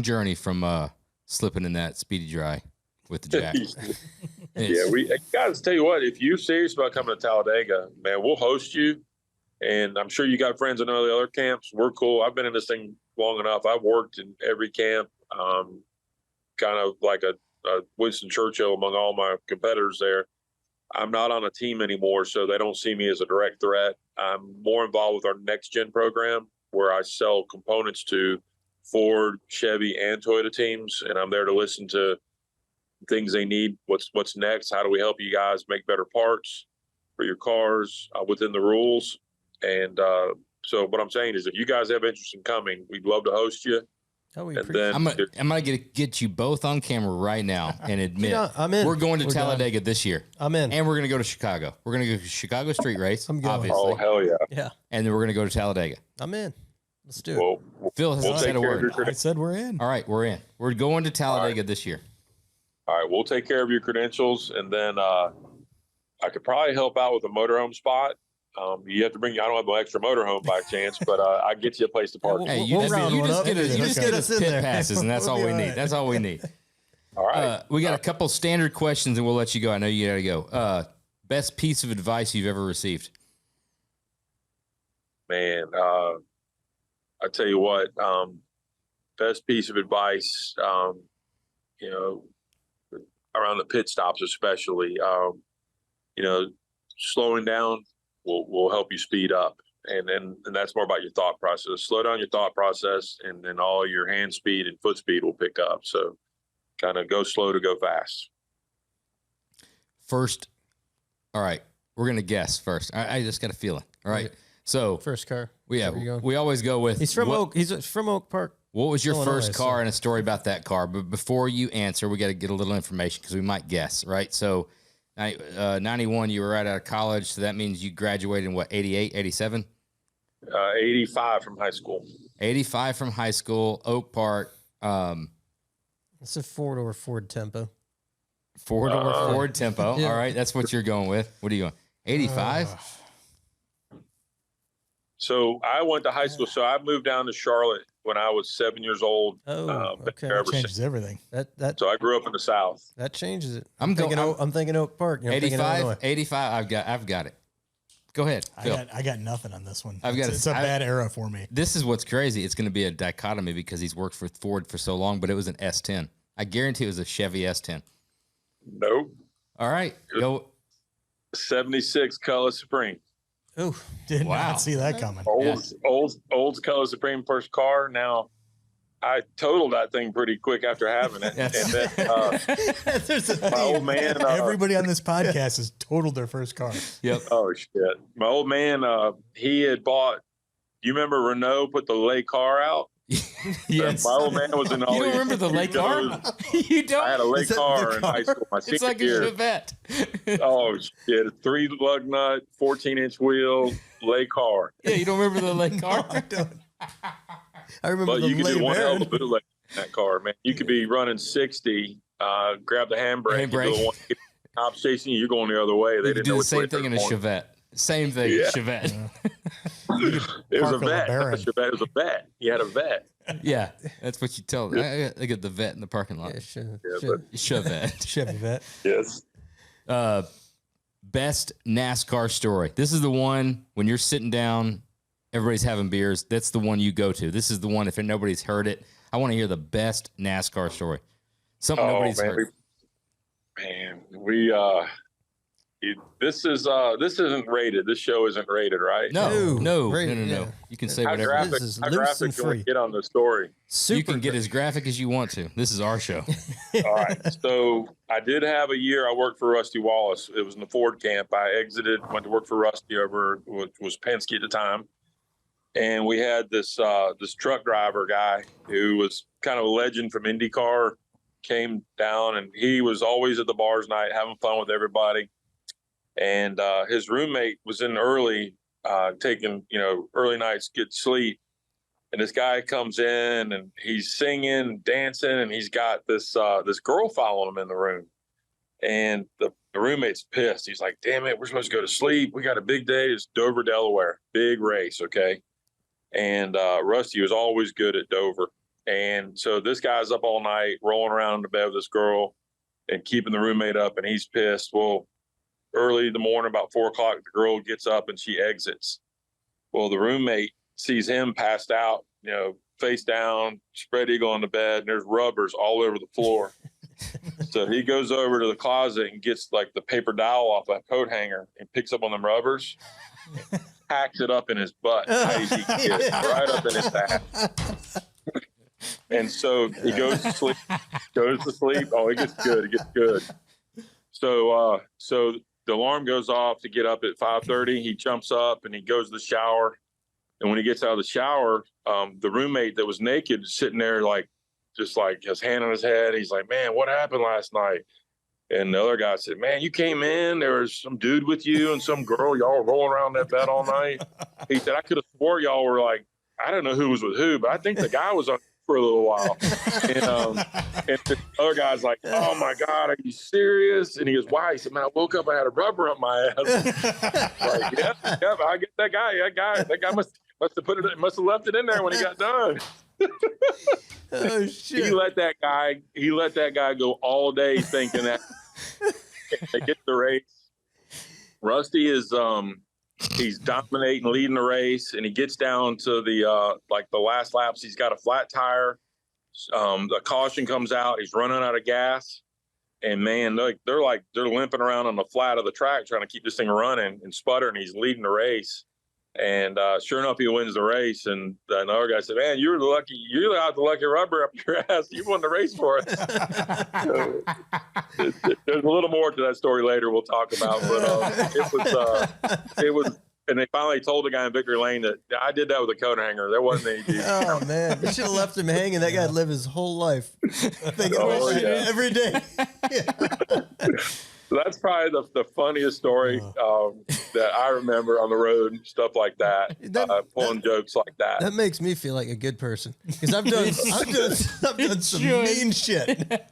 journey from slipping in that speedy dry with the jack. Yeah, guys, tell you what, if you're serious about coming to Talladega, man, we'll host you. And I'm sure you got friends in all the other camps. We're cool. I've been in this thing long enough. I've worked in every camp, kind of like a Winston Churchill among all my competitors there. I'm not on a team anymore, so they don't see me as a direct threat. I'm more involved with our next gen program, where I sell components to Ford, Chevy, and Toyota teams, and I'm there to listen to things they need. What's next? How do we help you guys make better parts for your cars within the rules? And so what I'm saying is, if you guys have interest in coming, we'd love to host you. Oh, we And then I'm gonna get you both on camera right now and admit I'm in. we're going to We're Talladega this year. I'm in. And we're gonna go to Chicago. We're gonna go to Chicago Street Race, I'm going. obviously. oh, hell yeah. Yeah, And then we're gonna go to Talladega. I'm in. Let's do it. Well, Phil has we'll said take a care of word. your I said we're in. All right, we're in. We're going to Talladega this year. All right, we'll take care of your credentials, and then I could probably help out with a motorhome spot. You have to bring. I don't have no extra motorhome by chance, but I get you a place to park. Yeah, Hey, We'll you just, round you one just up. get us, you just Okay. get us Get us in pit there. passes, and that's We'll all be we all need. right. That's all we need. All right. We got a couple standard questions, and we'll let you go. I know you gotta go. Best piece of advice you've ever received? Man, I tell you what, best piece of advice, around the pit stops, especially, slowing down will help you speed up. And that's more about your thought process. Slow down your thought process, and then all your hand speed and foot speed will pick up. So kind of go slow to go fast. First, all right, we're gonna guess first. I just got a feeling. All right, so First car. we Where you going? we always go with He's from what, Oak. He's from Oak Park. What was your Illinois, first car so- and a story about that car? But before you answer, we got to get a little information because we might guess, right? So, 91, you were right out of college, so that means you graduated in what, 88, 87? 85 from high school. 85 from high school, Oak Park, It's a 4-door Ford Tempo. four-door Ford Tempo. Yeah. All right, that's what you're going with. What are you going? 85? So I went to high school. So I moved down to Charlotte when I was 7 years old. Oh, Been okay. there ever since. Changes everything. That So I grew up in the South. that changes it. I'm thinking. going- I'm thinking Oak Park. I'm thinking 85? Illinois. 85, I've got it. Go ahead, Phil. I got nothing on this one. I've got it's a bad era for me. This is what's crazy. It's going to be a dichotomy because he's worked for Ford for so long, but it was an S10. I guarantee it was a Chevy S10. Nope. All right. Go. 76 Color Supreme. Oh, Did Wow. not see that coming. Old Color Supreme first car. Now I totaled that thing pretty quick after having it. Yes. And then there's a my old man, Everybody on this podcast has totaled their first car. Yep. oh shit. My old man, he had bought, you remember Renault put the Le Car out? Yes. My old man was in all You don't these- remember the lake car? You don't? I had a lake Is that car the in high car? school. My It's senior like a year. Chevette. Oh shit! A 3 lug nut, 14-inch wheel, lake car. Yeah, you don't remember the lake car? I don't. I remember But the you could do late one hell of a Baron. bootleg in that car, man. You could be running 60, grab the handbrake, you Handbrake. do one, cops chasing you, you're going the other way. They You could didn't know do the which way same thing in a they were going. Chevette. Same thing, Yeah. Chevette. It was a Park a vet. Not a LeBaron. Chevette. It was a vet. He had a vet. Yeah, that's what you tell them. I get the vet in the parking lot. Yeah, sure, Yeah, sure. Chevette. Chevy vet. Yes. Best NASCAR story. This is the one when you're sitting down, everybody's having beers. That's the one you go to. This is the one, if nobody's heard it, I want to hear the best NASCAR story. Something nobody's heard. This isn't rated. This show isn't rated, right? No. Rated, No. yeah. You can say How whatever. graphic, This is how loose graphic and can we free. get on the story? Super. You can get as graphic as you want to. This is our show. All right. So I did have a year I worked for Rusty Wallace. It was in the Ford camp. I exited, went to work for Rusty over, which was Penske at the time. And we had this truck driver guy who was kind of a legend from IndyCar, came down, and he was always at the bars night having fun with everybody. And his roommate was in early, taking, early nights, get sleep. And this guy comes in and he's singing, dancing, and he's got this girl following him in the room. And the roommate's pissed. He's like, damn it, we're supposed to go to sleep. We got a big day. It's Dover, Delaware. Big race, okay? And Rusty was always good at Dover. And so this guy's up all night, rolling around in the bed with this girl and keeping the roommate up, and he's pissed. Well, early in the morning, about 4 o'clock, the girl gets up and she exits. Well, the roommate sees him passed out, face down, spread eagle on the bed, and there's rubbers all over the floor. So he goes over to the closet and gets like the paper towel off a coat hanger and picks up on them rubbers, hacks it up in his butt, right up in his ass. And so he goes to sleep. Oh, it gets good. So the alarm goes off to get up at 5:30. He jumps up and he goes to the shower. And when he gets out of the shower, the roommate that was naked is sitting there just his hand on his head. He's like, man, what happened last night? And the other guy said, man, you came in, there was some dude with you and some girl, y'all were rolling around that bed all night. He said, I could have swore y'all were like, I don't know who was with who, but I think the guy was on for a little while. And the other guy's like, oh my God, are you serious? And he goes, why? He said, man, I woke up, I had a rubber up my ass. Like, yeah, I get that guy. That guy must have left it in there when he got done. Oh shit! He let that guy go all day thinking that they get the race. Rusty is he's dominating, leading the race, and he gets down to the last laps. He's got a flat tire. The caution comes out. He's running out of gas, and man, they're limping around on the flat of the track trying to keep this thing running and sputtering. He's leading the race. And sure enough, he wins the race. And another guy said, man, you got the lucky rubber up your ass. You won the race for us. So, there's a little more to that story later we'll talk about. But it was, and they finally told the guy in Victory Lane that I did that with a coat hanger. There wasn't any deal. Oh, man. You should have left him hanging. That guy'd live his whole life thinking about that every day. That's probably the funniest story that I remember on the road, stuff like that, pulling jokes like that. That makes me feel like a good person because I've done some mean shit,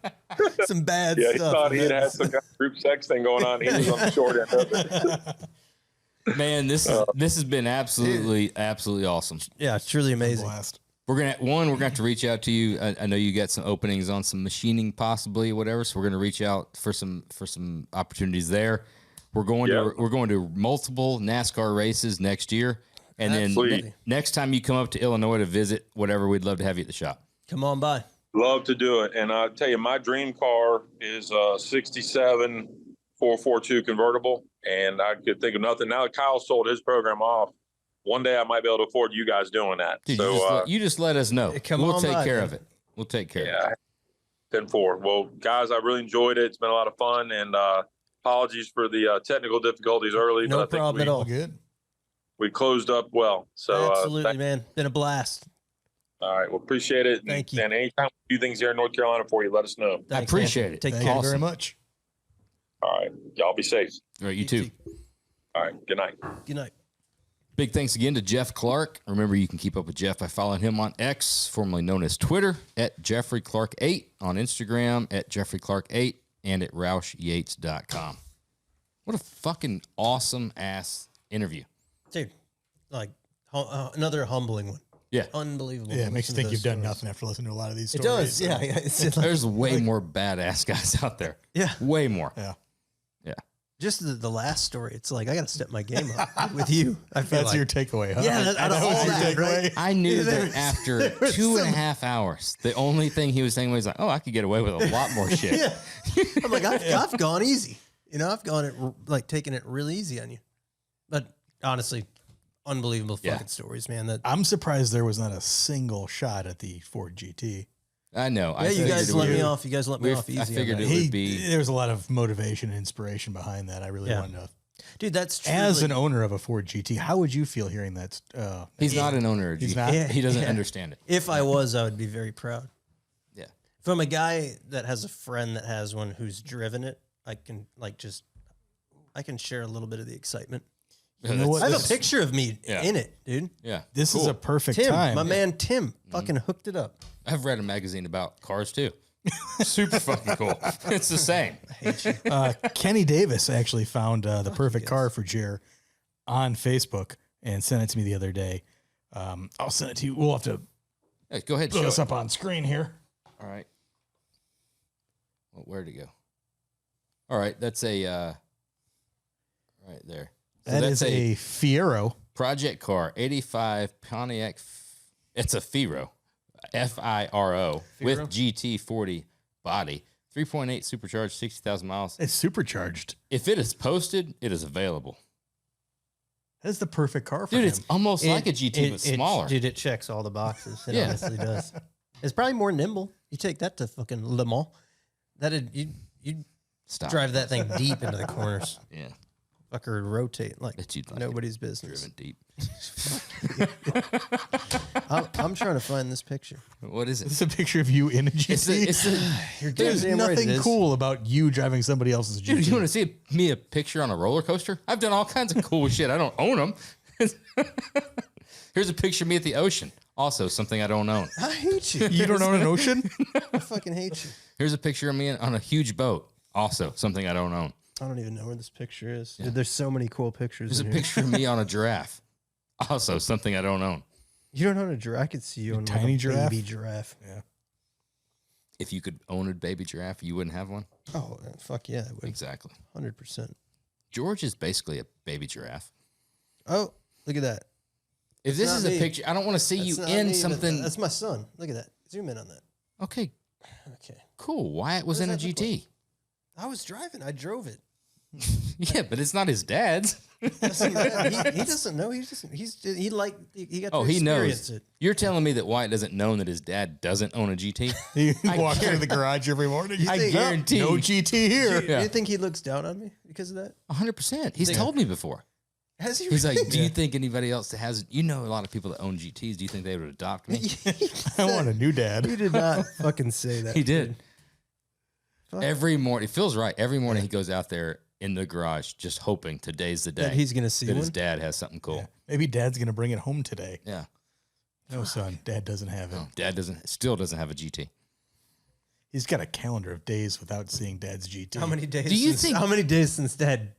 some bad Yeah, he stuff. thought he had some kind of group sex thing going on. He was on the short end of it. Man, this has been absolutely awesome. Yeah, it's truly amazing. Blast. We're gonna have to reach out to you. I know you got some openings on some machining, possibly, whatever. So we're gonna reach out for some opportunities there. We're going to multiple NASCAR races next year, and then next time you come up to Illinois to visit, whatever, we'd love to have you at the shop. Come on by. Love to do it, and I'll tell you, my dream car is a '67 442 convertible, and I could think of nothing. Now that Kyle sold his program off, one day I might be able to afford you guys doing that. Dude, so you just let us know. We'll take care of it. We'll take care of it. 10-4. Well, guys, I really enjoyed it. It's been a lot of fun, and apologies for the technical difficulties early. No but I think problem at all. Good. We closed up well. So Absolutely, man. Been a blast. All right. Well, appreciate it. Thank you. And anytime we do things here in North Carolina for you, let us know. I Thanks, appreciate man. it. Take Thank care. you very Awesome. much. All right. Y'all be safe. All right, you too. All right. Good night. Good night. Big thanks again to Jeff Clark. Remember, you can keep up with Jeff by following him on X, formerly known as Twitter, at Jeffrey Clark 8, on Instagram at Jeffrey Clark 8, and at RoushYates.com. What a fucking awesome ass interview. Dude, like another humbling one. Yeah. Unbelievable. Yeah, it makes you think you've done stories. nothing after listening to a lot of these It stories. does. Yeah. Yeah. It's like, There's way more badass guys out there. yeah. Way more. Yeah. Yeah. Just the last story. It's like, I got to step my game up with you. I feel That's like. your takeaway, huh? Yeah, out of all was your that, right? I knew There that was- after there was 2.5 hours, the only thing he was saying was like, oh, I could get away with a lot more shit. Yeah. I'm like, I've gone easy. You know, I've gone it like taking it real easy on you. But honestly, unbelievable Yeah. fucking stories, man. That I'm surprised there was not a single shot at the Ford GT. I know. yeah, you guys let me off. You guys let me We've- off easy. I figured on it that. would be. There was a lot of motivation and inspiration behind that. I really Yeah. wanted to. Dude, that's true. As an owner of a Ford GT, how would you feel hearing that? He's not an owner of He's G. not? He doesn't Yeah. understand it. If I was, I would be very proud. Yeah. From a guy that has a friend that has one who's driven it, I can I can share a little bit of the excitement. Yeah, know what? I have This- a picture of me Yeah. in it, dude. Yeah. This is Cool. a perfect Tim, time. my man Tim, fucking hooked it up. I've read a magazine about cars too. Super fucking cool. It's the same. Kenny Davis actually found the perfect car for Jer on Facebook and sent it to me the other day. I'll send it to you. We'll have to Hey, go ahead. put Show this it. up on screen here. All right. Well, where'd it go? All right. That's a right there. So That that's is a Fiero. project car, 85 Pontiac. It's a Firo, Firo with GT40 body, 3.8 supercharged, 60,000 miles. It's supercharged. If it is posted, it is available. That's the perfect car for Dude, him. it's almost like a GT, but smaller. Dude, it checks all the boxes. It Yeah. honestly does. It's probably more nimble. You take that to fucking Le Mans. You'd Stop. drive that thing deep into the corners. Yeah. Fucker would rotate like Bet you'd like nobody's it business. driven deep. I'm trying to find this picture. What is it? It's a picture of you in a GT. You're There's damn right it nothing is. cool about you driving somebody else's GT. Dude, you want to see me a picture on a roller coaster? I've done all kinds of cool shit. I don't own them. Here's a picture of me at the ocean. Also, something I don't own. I hate you. You don't own an ocean? I fucking hate you. Here's a picture of me on a huge boat. Also, something I don't own. I don't even know where this picture is. Dude, there's so many cool pictures. There's a in here. picture of me on a giraffe. Also, something I don't own. You don't own a giraffe. I could see you on tiny like a giraffe? baby giraffe. Yeah. If you could own a baby giraffe, you wouldn't have one? Oh, fuck yeah, I would. Exactly. 100%. George is basically a baby giraffe. Oh, look at that. If this not is a me. picture, I don't want to see That's you not in me, but something. That's my son. Look at that. Zoom in on that. Okay, Okay. cool. Wyatt was What in a does that look GT. I was driving. I drove it. Yeah, but it's not his dad's. Doesn't matter. He doesn't know. He got to Oh, he experience knows. it. You're telling me that Wyatt doesn't know that his dad doesn't own a GT? You I walk guarantee- into the garage every morning. I think, guarantee. No GT here. Yeah. Do you think he looks down on me because of that? 100%. He's Yeah. told me before. Has he? He's like, really? do you think anybody else that has, you know, a lot of people that own GTs, do you think they would adopt me? I want a new dad. You did not fucking say that. He did. dude. Fuck. Every morning, it feels right. Every morning he goes out there in the garage just hoping today's the day That he's gonna see that his one. dad has something cool. Yeah. Maybe dad's going to bring it home today. Yeah. No, son, dad doesn't have it. No, dad still doesn't have a GT. He's got a calendar of days without seeing dad's GT. How many days? Do you think- How many days since Dad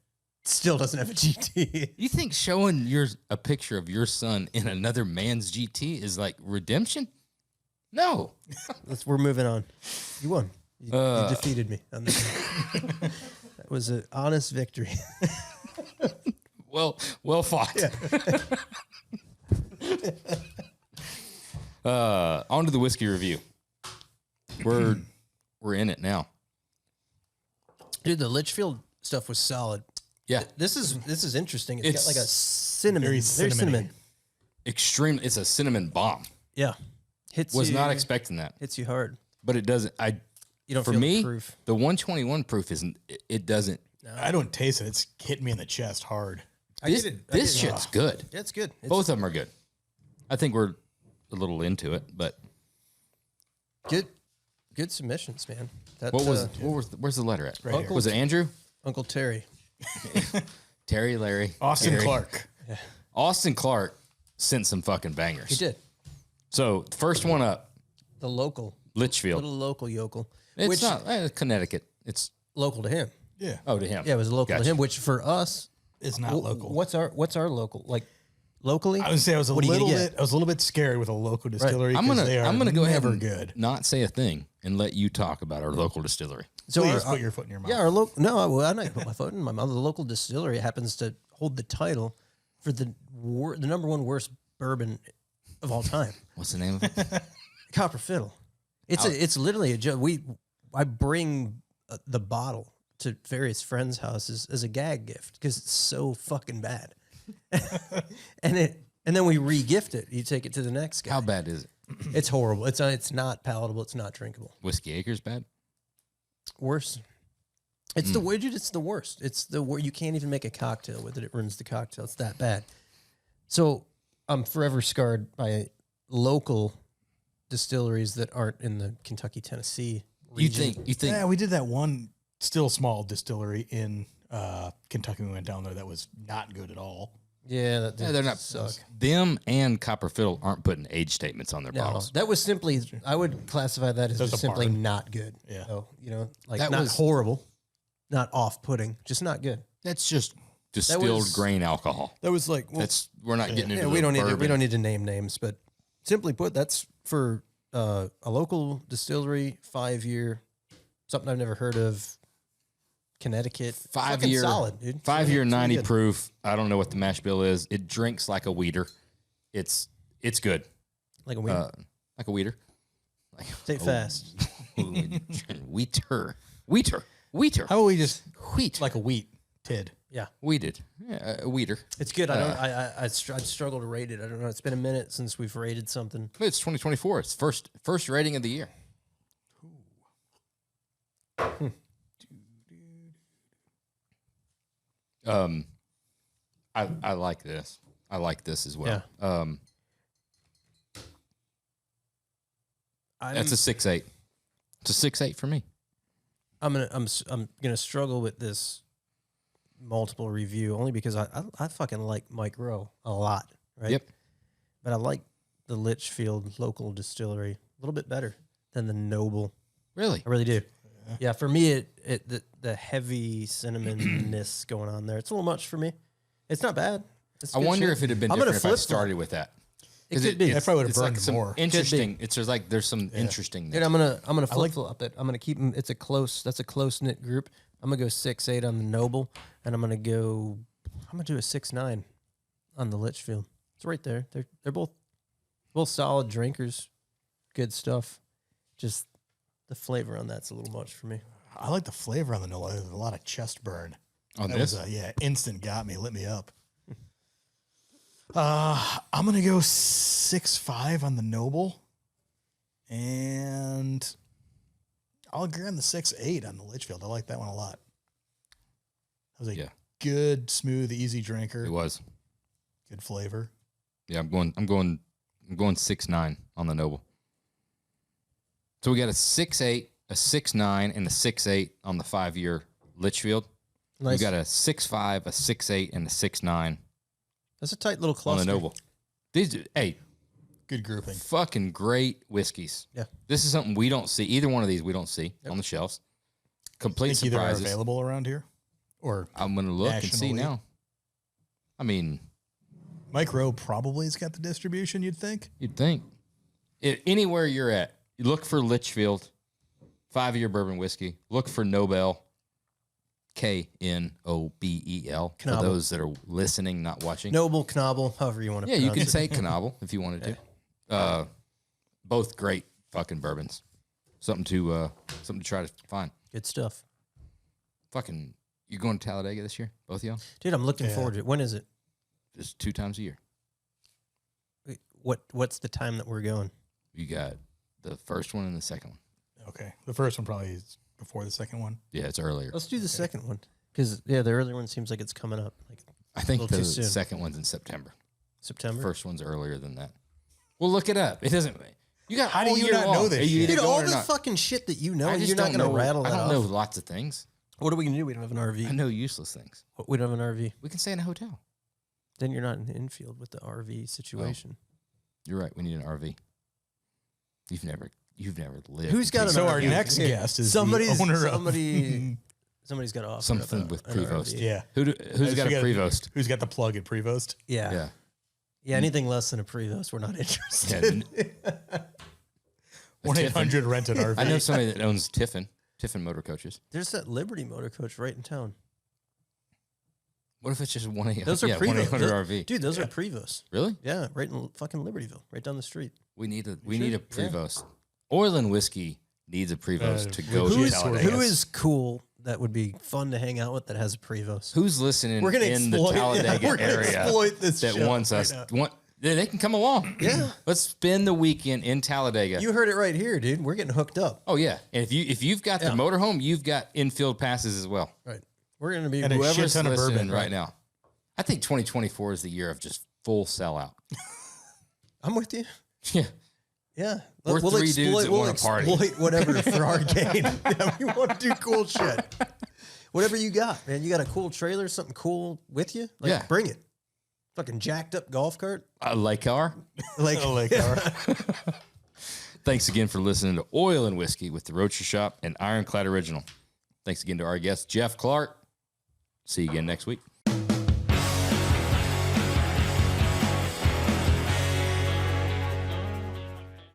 still doesn't have a GT? You think showing a picture of your son in another man's GT is like redemption? No. We're moving on. You won. You defeated me on this. That was an honest victory. Well fought. On to the whiskey review. We're in it now. Dude, the Litchfield stuff was solid. Yeah. This is interesting. It's It's got like a cinnamon. very Very cinnamony. cinnamon. Extreme. It's a cinnamon bomb. Yeah. Hits Was you, not expecting that, hits you hard. but it doesn't. You don't For feel me, the proof. the 121 proof isn't. It doesn't. I don't taste it. It's hitting me in the chest hard. This shit's good. Yeah, it's good. It's, Both of them are good. I think we're a little into it, but Good submissions, man. That, where's the letter at? Right here. Was it Andrew? Uncle Terry? Terry, Larry, Austin Gary. Clark. Austin Clark sent some fucking bangers. He did. So the first one up, The local, Litchfield. little local yokel, It's which not Connecticut. It's local to him. Yeah. to him. Yeah, it was local Gotcha. to him. Which for us, It's not local. What's our local like? Locally, I would say I was a What are you little gonna bit. get? I was a little bit scared with a local distillery. I'm gonna go ahead never and good. not say a thing and let you talk about our local distillery. So Please our- put your foot in your mouth. Yeah, our local. No, I'm not gonna put my foot in my mouth. The local distillery happens to hold the title for the number one worst bourbon of all time. What's the name of it? Copper Fiddle. It's literally a joke. I bring the bottle to various friends' houses as a gag gift because it's so fucking bad, and then we re-gift it. You take it to the next guy. How bad is it? It's horrible. It's not palatable. It's not drinkable. Whiskey Acres bad? Worse. It's the way, dude. It's the worst. It's the where you can't even make a cocktail with it. It ruins the cocktail. It's that bad. So I'm forever scarred by local distilleries that aren't in the Kentucky, Tennessee region. You think Yeah, we did that one still small distillery in Kentucky. We went down there. That was not good at all. Yeah, they're not suck. them and Copper Fiddle aren't putting age statements on their No, bottles. that was simply. I would classify that as There's just a simply barn. not good. Yeah. So, like That not was- horrible, not off-putting, just not good. That's just distilled was- grain alcohol. That was like We're not getting into Yeah, we don't bourbon. need to name names, but simply put, that's for a local distillery, 5-year, something I've never heard of. Connecticut, 5 Fucking year solid, dude. 5 year It's really 90 good. proof. I don't know what the mash bill is. It drinks like a weeder. It's good. like a weed. Like a weeder. Say it fast. Weeder. How about we just Wheat. like a wheat tid? Yeah, Weeded. Yeah, a weeder. it's good. I'd struggle to rate it. I don't know. It's been a minute since we've rated something. It's 2024. It's first rating of the year. I like this. I like this as well. That's a 6.8. It's a 6.8 for me. I'm gonna struggle with this multiple review only because I fucking like Mike Rowe a lot, right? Yep. But I like the Litchfield local distillery a little bit better than the Knobel. Really? I really do. Yeah, for me, the heavy cinnamonness going on there. It's a little much for me. It's not bad. It's I good wonder shit. if it had been I'm gonna different if I flip started with that. It 'Cause could be. I probably would've it's like burned some more. interesting. There's some interesting. Dude, I'm gonna flip flop it. I'm gonna keep them. That's a close knit group. I'm gonna go 6.8 on the Knobel, and I'm gonna do a 6.9 on the Litchfield. It's right there. They're both solid drinkers, good stuff. Just the flavor on that's a little much for me. I like the flavor on the Nola. There's a lot of chest burn. on That this. was instant got me, lit me up. I'm gonna go 6.5 on the Knobel, and I'll agree on the 6.8 on the Litchfield. I like that one a lot. That was a good, smooth, easy drinker. It was. Good flavor. Yeah, I'm going 6.9 on the Knobel. So we got a 6.8, a 6.9, and a 6.8 on the 5-year Litchfield. Nice. We got a 6.5, a 6.8, and a 6.9 That's a tight little on cluster. the Knobel. These, Good grouping. fucking great whiskeys. Yeah. This is something we don't see. Either one of these we don't see on the shelves. Complete Think either are surprises. available around here, or I'm gonna look and see nationally. now. I mean, Mike Rowe probably has got the distribution. You'd think. you'd think anywhere you're at, you look for Litchfield, 5-year bourbon whiskey. Look for Knobel, Knobel. For Knobel. those that are listening, not watching. Knobel, Knobel, however you want to Yeah, you pronounce could it. say Knobel if you wanted to. Both great fucking bourbons. Something to try to find. Good stuff. Fucking, you going to Talladega this year? Both of y'all? Dude, I'm looking forward to it. When is it? Just 2 times a year. Wait, what's the time that we're going? You got the first one and the second one. Okay, the first one probably is before the second one. Yeah, it's earlier. Let's do the second one. Because, the earlier one seems like it's coming up. Like I think little the too soon. second one's in September. September. First one's earlier than that. Well, look it up. It doesn't. You got How do all you year not long. know this Are you shit? either Dude, going all or the not? fucking shit that you know, I and just you're not don't going to know. rattle I that don't know off. lots of things. What are we going to do? We don't have an I RV. know useless things. We don't have an RV. We can stay in a hotel. Then you're not in the infield with the RV situation. You're right. We need an RV. You've never lived. Who's got an So RV? our next guest is somebody's the owner somebody's got to offer something up with an Prevost? RV. Yeah. Who's got a Prevost? Who's got the plug at Prevost? Yeah. Yeah. Yeah, anything less than a Prevost, we're not interested. Yeah. 1-800 rent an RV. I know somebody that owns Tiffin Motor Coaches. There's that Liberty Motor Coach right in town. What if it's just 1-800? Those are yeah, Prevost. 1-800 RV. Dude, those are Prevost. Really? Yeah, right in fucking Libertyville, right down the street. We need a Yeah. Prevost. Oil and whiskey needs a Prevost to go to Who is, Talladega. who is cool that would be fun to hang out with that has a Prevost? Who's listening We're gonna in the exploit- Talladega yeah, we're gonna area exploit this that show wants us? right They can come along. Yeah. Let's spend the weekend in Talladega. You heard it right here, dude. We're getting hooked up. Oh yeah, and if you've got the motorhome, you've got infield passes as well. Right. We're going to be And a shit Whoever's ton of listening bourbon, right now, I think 2024 is the year of just full sellout. I'm with you. Yeah. Yeah. We're three dudes that we'll wanna party. exploit whatever for our gain. Yeah, we want to do cool shit. Whatever you got, man. You got a cool trailer, something cool with you? Like, Yeah. bring it. Fucking jacked up golf cart. A lake car. Like, Thanks again for listening to Oil and Whiskey with the Roadster Shop and Ironclad Original. Thanks again to our guest, Jeff Clark. See you again next week.